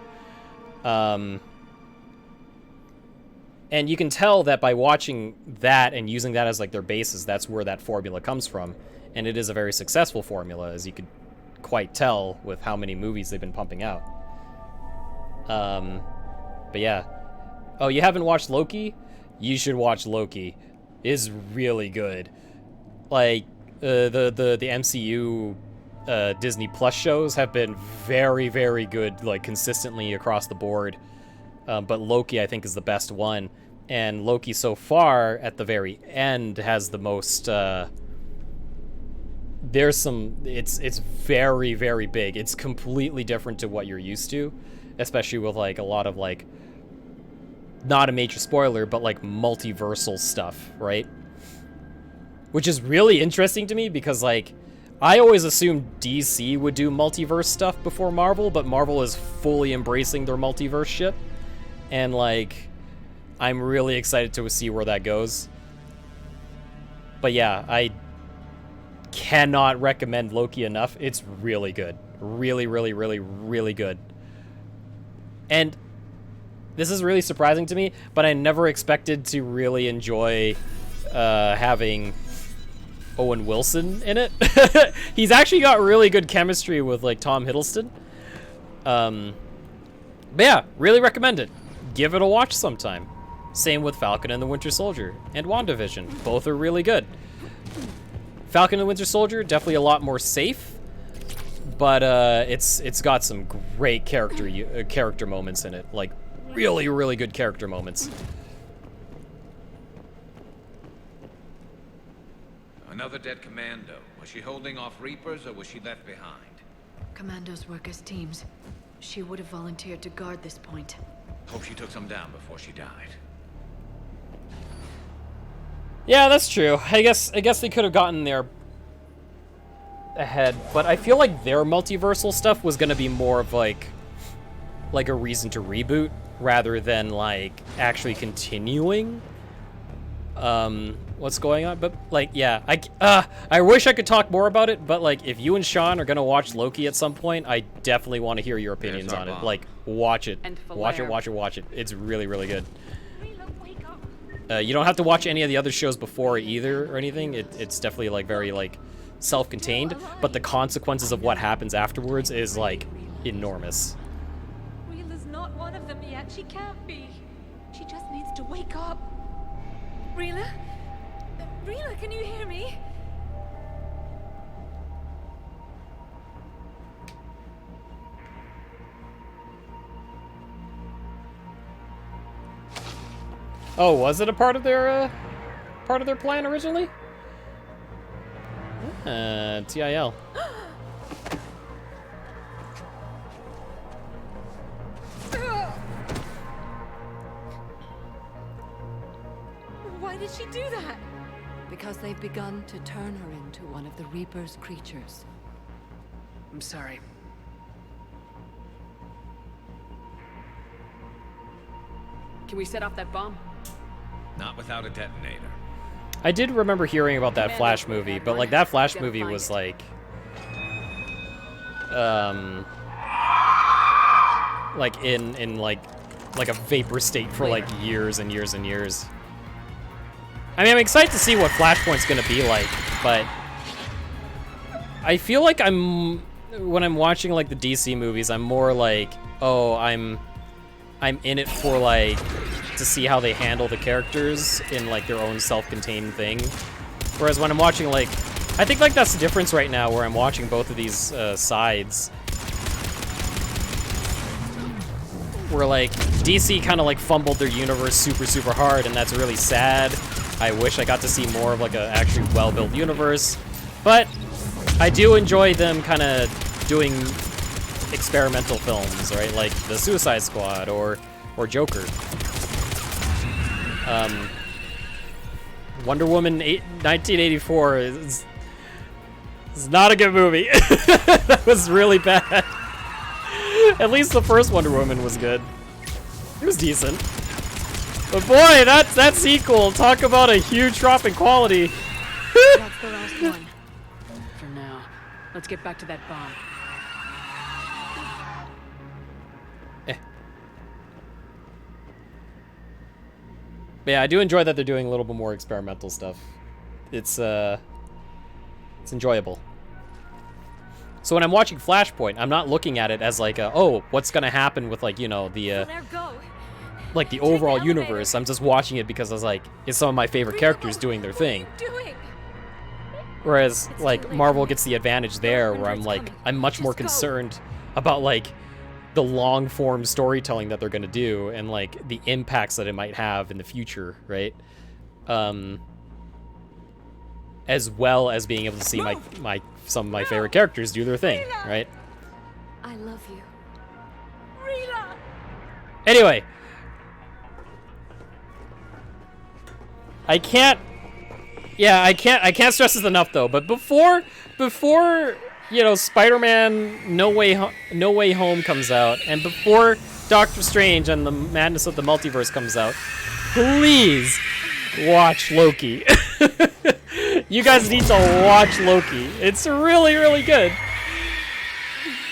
And you can tell that by watching that and using that as like their basis, that's where that formula comes from. And it is a very successful formula, as you could quite tell with how many movies they've been pumping out. But yeah. Oh, you haven't watched Loki? You should watch Loki. It's really good. Like, the MCU Disney Plus shows have been very, very good, like, consistently across the board. But Loki, I think, is the best one. And Loki, so far, at the very end, has the most... there's some... It's very, very big. It's completely different to what you're used to. Especially with, like, a lot of, like... Not a major spoiler, but, like, multiversal stuff, right? Which is really interesting to me, because, like... I always assumed DC would do multiverse stuff before Marvel, but Marvel is fully embracing their multiverse shit. And, like, I'm really excited to see where that goes. But yeah, I cannot recommend Loki enough. It's really good. Really, really, really, really good. And this is really surprising to me, but I never expected to really enjoy having Owen Wilson in it. He's actually got really good chemistry with, like, Tom Hiddleston. But yeah, really recommend it. Give it a watch sometime. Same with Falcon and the Winter Soldier and WandaVision. Both are really good. Falcon and the Winter Soldier, definitely a lot more safe, but it's got some great character moments in it. Like, really, really good character moments. Another dead commando. Was she holding off Reapers or was she left behind? Commandos work as teams. She would have volunteered to guard this point. Hope she took some down before she died. Yeah, that's true. I guess they could have gotten there ahead, but I feel like their multiversal stuff was gonna be more of like a reason to reboot rather than like actually continuing what's going on. But like, yeah, I wish I could talk more about it, but like, if you and Sean are gonna watch Loki at some point, I definitely want to hear your opinions on it. Like, watch it. Watch it. It's really, really good. You don't have to watch any of the other shows before it either or anything. It's definitely like very like self-contained, but the consequences of what happens afterwards is like enormous. Reela's not one of them yet. She can't be. She just needs to wake up. Reela? Reela, can you hear me? Oh, was it a part of their plan originally? TIL. Why did she do that? Because they've begun to turn her into one of the Reaper's creatures. I'm sorry. Can we set off that bomb? Not without a detonator. I did remember hearing about that Flash movie, but like that Flash movie was like like in like a vapor state for like years and years and years. I mean, I'm excited to see what Flashpoint's gonna be like, but I feel like when I'm watching like the DC movies, I'm more like, oh, I'm in it for like to see how they handle the characters in like their own self-contained thing. Whereas when I'm watching like, I think like that's the difference right now where I'm watching both of these sides. Where like DC kind of like fumbled their universe super hard, and that's really sad. I wish I got to see more of like a actually well-built universe, but I do enjoy them kind of doing experimental films, right? Like the Suicide Squad or Joker. Wonder Woman 1984 is not a good movie. That was really bad. At least the first Wonder Woman was good. It was decent. But boy, that sequel, talk about a huge drop in quality. That's the last one. For now. Let's get back to that bomb. But yeah, I do enjoy that they're doing a little bit more experimental stuff. It's enjoyable. So when I'm watching Flashpoint, I'm not looking at it as like oh, what's gonna happen with like, you know, the like the overall universe. I'm just watching it because I was like, it's some of my favorite characters doing their thing. Whereas like Marvel gets the advantage there, where I'm like, I'm much more concerned about like the long form storytelling that they're gonna do and like the impacts that it might have in the future, right? As well as being able to see some of my favorite characters do their thing, right? I love you. Anyway, I can't stress this enough though. But before you know, Spider-Man No Way Home comes out, and before Doctor Strange and the Madness of the Multiverse comes out, please watch Loki. You guys need to watch Loki. It's really, really good.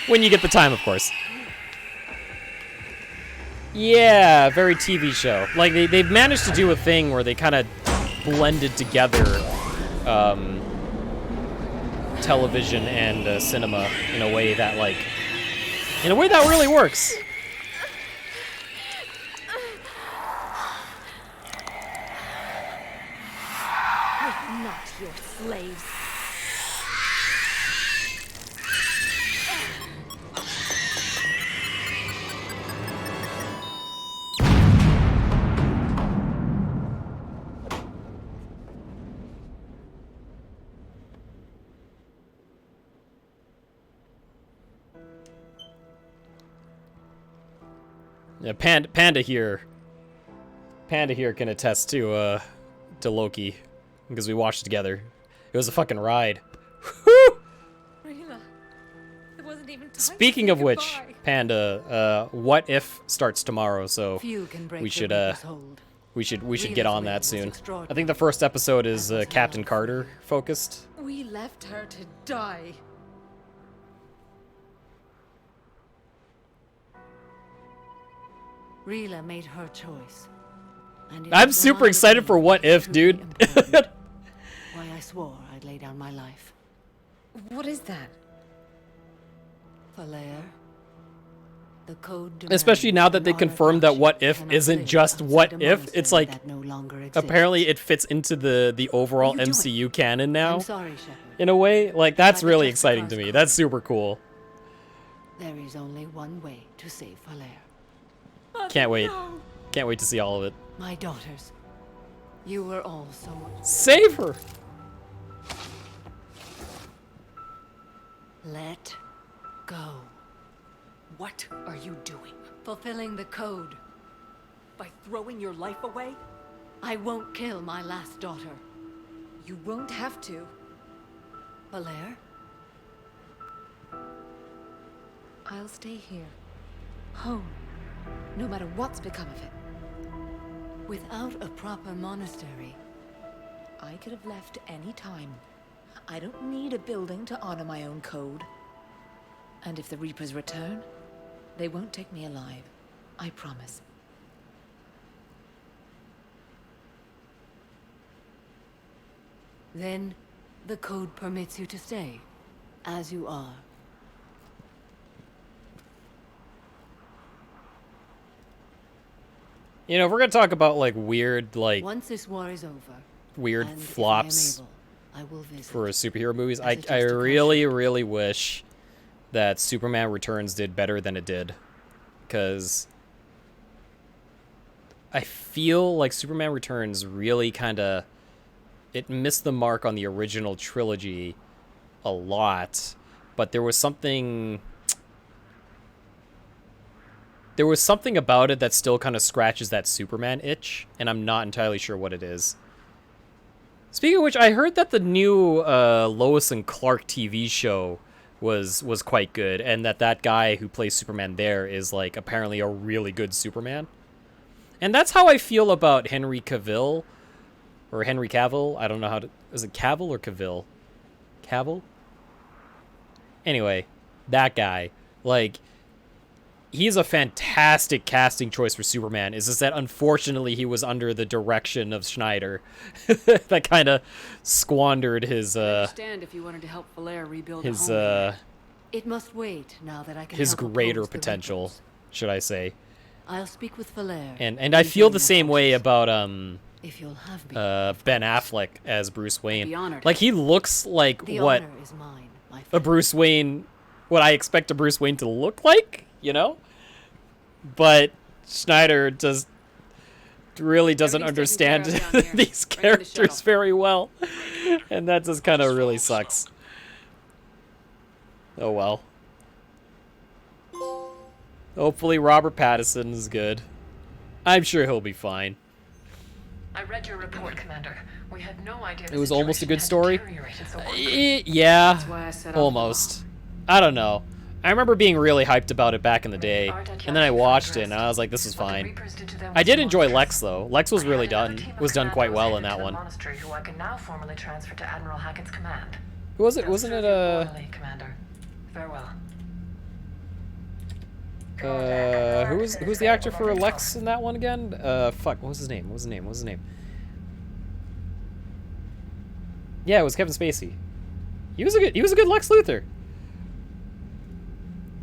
When you get the time, of course. Yeah, very TV show. Like, they've managed to do a thing where they kind of blended together television and cinema in a way that, like, really works. We're not your slaves. Yeah, Panda here can attest to Loki, because we watched it together. It was a fucking ride. Whew! It wasn't even time. Speaking of which, Panda, What If starts tomorrow, so we should get on that soon. I think the first episode is Captain Carter focused. We left her to die. Rila made her choice. And I'm super excited for What If, dude. Why I swore I'd lay down my life. What is that? Falair. The code. Especially now that they confirmed that What If isn't just What If. It's like, apparently it fits into the overall MCU canon now. I'm sorry, Shepard. In a way, like, that's really exciting to me. That's super cool. There is only one way to save Falair. Can't wait. Can't wait to see all of it. My daughters, you were all so... Save her! Let go. What are you doing? Fulfilling the code. By throwing your life away? I won't kill my last daughter. You won't have to. Falair? I'll stay here. Home. No matter what's become of it. Without a proper monastery, I could have left any time. I don't need a building to honor my own code. And if the Reapers return, They won't take me alive. I promise. Then, the code permits you to stay, as you are. You know, if we're gonna talk about like weird, like once this war is over, weird and flops if I am able, I will visit. for superhero movies, As a I really, justification. really wish that Superman Returns did better than it did, because I feel like Superman Returns really kind of it missed the mark on the original trilogy a lot, but there was something about it that still kind of scratches that Superman itch, and I'm not entirely sure what it is. Speaking of which, I heard that the new Lois and Clark TV show was quite good, and that guy who plays Superman there is like apparently a really good Superman. And that's how I feel about Henry Cavill, or Henry Cavill. I don't know how to... Is it Cavill or Cavill? Cavill? Anyway, that guy. Like, he's a fantastic casting choice for Superman. It's just that, unfortunately, he was under the direction of Schneider. That kind of squandered his... I understand if you wanted to help Valere rebuild his, a home. It must wait now that I can his help greater oppose the potential, rebels. should I say. I'll speak with Valere. And I feel the concerning same their way functions. about If you'll have me. Ben Affleck as Bruce be Wayne. honored. Like, he looks like The what honor is mine, my a Bruce Wayne, what I expect a Bruce Wayne to look like, you know? But Schneider just really doesn't understand Everything's taken care of down here. these Bring in the characters shuttle. very well. And that just kind of really sucks. Oh well. Hopefully Robert Pattinson is good. I'm sure he'll be fine. I read your report, Commander. We had no idea It was almost a good story. So Yeah, That's why I set off almost. I don't know. I remember being really hyped about it back in the day, and then I watched it and I was like, "This is fine." I did enjoy Lex though. Lex was really done quite well in that one. Who I can now formally transfer to Admiral Hackett's command. Who was it? Wasn't it Commander. Farewell. who's the actor for Lex in that one again? Fuck, what was his name? Yeah, it was Kevin Spacey. He was a good Lex Luthor.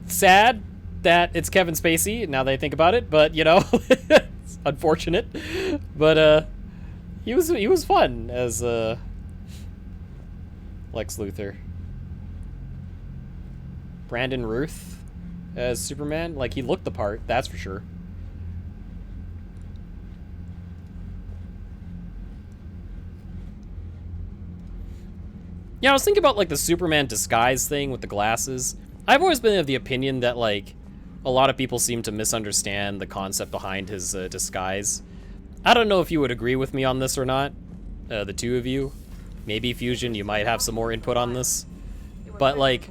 Sad that it's Kevin Spacey now that I think about it, but you know, it's unfortunate. But he was fun as Lex Luthor. Brandon Routh as Superman, like, he looked the part, that's for sure. Yeah, I was thinking about like the Superman disguise thing with the glasses. I've always been of the opinion that like a lot of people seem to misunderstand the concept behind his disguise. I don't know if you would agree with me on this or not, the two of you. Maybe Fusion, you might have some more input on this. But like,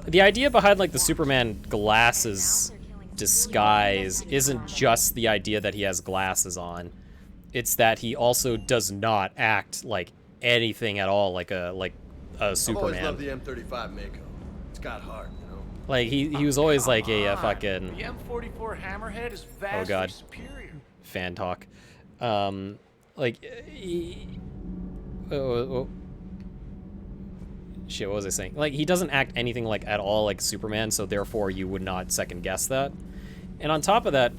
the idea behind like the Superman glasses disguise isn't just the idea that he has glasses on. It's that he also does not act like anything at all like a Superman. I've always loved the M35 Mako. It's got heart, you know. Like he was always like a fucking. The M44 Hammerhead is vastly Oh god. superior. Fan talk. Like. Shit, what was I saying? Like, he doesn't act anything like at all like Superman, so therefore you would not second guess that. And on top of that,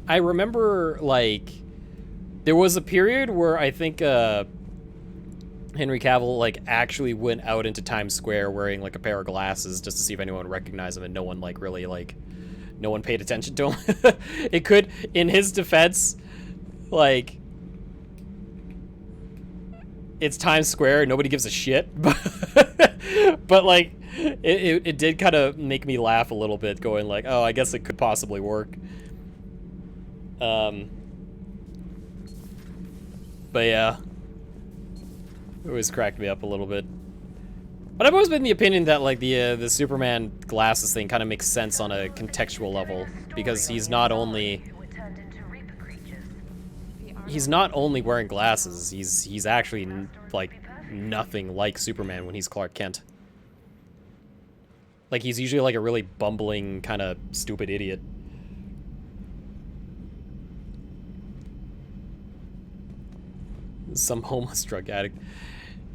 I remember like there was a period where I think Henry Cavill like actually went out into Times Square wearing like a pair of glasses just to see if anyone recognized him, and no one like really like no one paid attention to him. It could, in his defense, like, it's Times Square, nobody gives a shit, but like it did kind of make me laugh a little bit, going like, oh, I guess it could possibly work. But yeah, it always cracked me up a little bit. But I've always been the opinion that like the Superman glasses thing kind of makes sense on a contextual level, because he's not only wearing glasses, he's actually like nothing like Superman when he's Clark Kent. Like, he's usually like a really bumbling, kind of stupid idiot. Some homeless drug addict.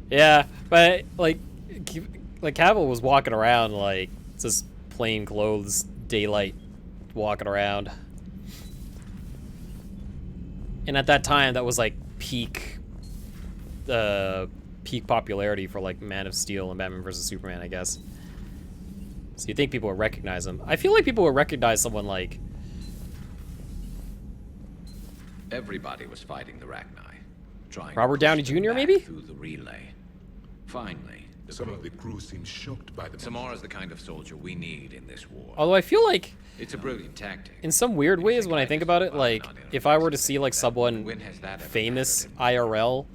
Yeah, but like Cavill was walking around like just plain clothes, daylight, walking around. And at that time, that was like peak popularity for like Man of Steel and Batman vs Superman, I guess. So you think people would recognize him? I feel like people would recognize someone like. Everybody was fighting the Rachni, trying Robert to push Downey them Jr. back maybe? through the relay. Finally, Some of the crew seem shocked by the... Samara's the kind of soldier we need in this war. Although I feel like It's a brilliant tactic. in some weird ways, when I think about it, like if I were to see like someone famous IRL,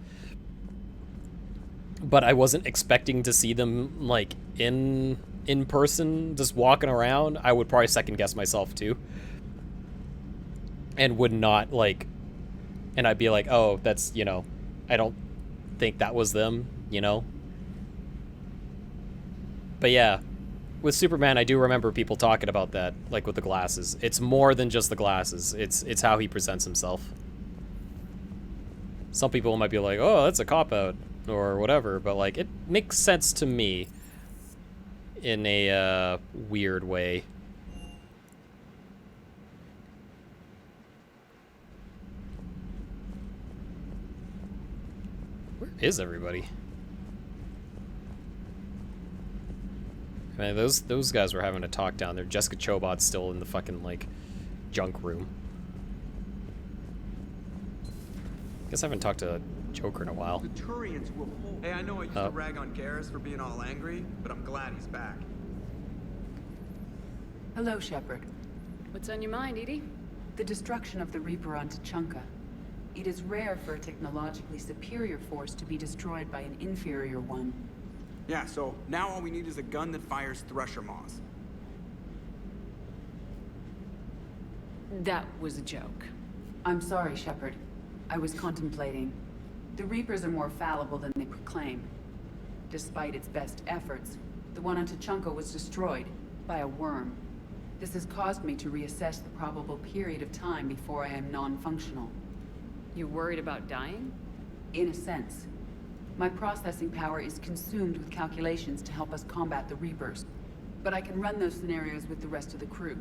but I wasn't expecting to see them like in person, just walking around, I would probably second guess myself too, and would not like, and I'd be like, oh, that's, you know, I don't think that was them, you know. But yeah, with Superman, I do remember people talking about that, like with the glasses. It's more than just the glasses. It's how he presents himself. Some people might be like, oh, that's a cop-out, or whatever, but like, it makes sense to me in a weird way. Where is everybody? Man, those guys were having a talk down there. Jessica Chobot's still in the fucking, like, junk room. Guess I haven't talked to Joker in a while. The Turians will hold. Hey, I know I used to rag on Garrus for being all angry, but I'm glad he's back. Hello, Shepard. What's on your mind, Edie? The destruction of the Reaper on Tuchanka. It is rare for a technologically superior force to be destroyed by an inferior one. Yeah, so now all we need is a gun that fires Thresher Maws. That was a joke. I'm sorry, Shepard. I was contemplating. The Reapers are more fallible than they proclaim. Despite its best efforts, the one on Tuchanka was destroyed by a worm. This has caused me to reassess the probable period of time before I am non-functional. You're worried about dying? In a sense. My processing power is consumed with calculations to help us combat the Reapers, but I can run those scenarios with the rest of the crew.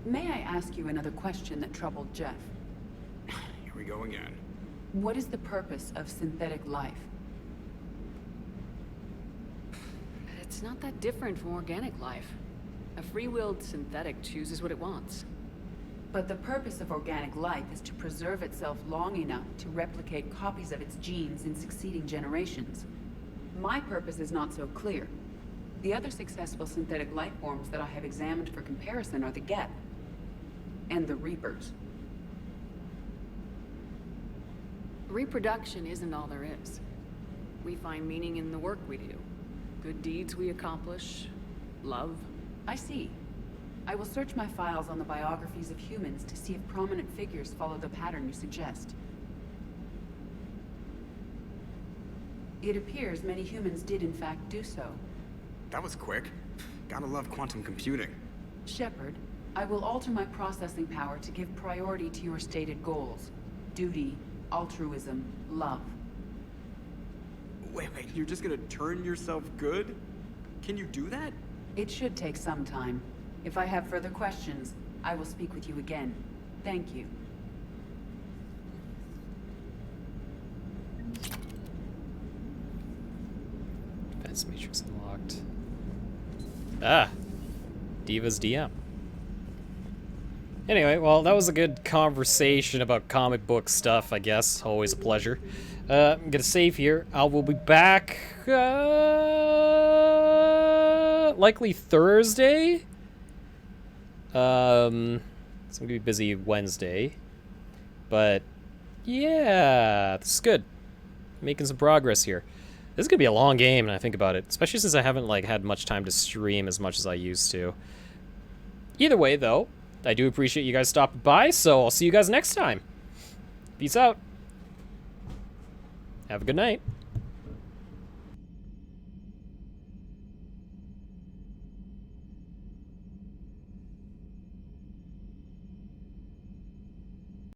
May I ask you another question that troubled Jeff? Here we go again. What is the purpose of synthetic life? It's not that different from organic life. A free-willed synthetic chooses what it wants. But the purpose of organic life is to preserve itself long enough to replicate copies of its genes in succeeding generations. My purpose is not so clear. The other successful synthetic life forms that I have examined for comparison are the Geth and the Reapers. Reproduction isn't all there is. We find meaning in the work we do. Good deeds we accomplish. Love. I see. I will search my files on the biographies of humans to see if prominent figures follow the pattern you suggest. It appears many humans did in fact do so. That was quick. Gotta love quantum computing. Shepard, I will alter my processing power to give priority to your stated goals. Duty, altruism, love. Wait, you're just gonna turn yourself good? Can you do that? It should take some time. If I have further questions, I will speak with you again. Thank you. Defense matrix unlocked. Ah! Diva's DM. Anyway, well, that was a good conversation about comic book stuff, I guess. Always a pleasure. I'm gonna save here. I will be back, likely Thursday. So I'm gonna be busy Wednesday, but yeah, this is good. Making some progress here. This is gonna be a long game, and I think about it, especially since I haven't like had much time to stream as much as I used to. Either way, though, I do appreciate you guys stopping by, so I'll see you guys next time. Peace out. Have a good night.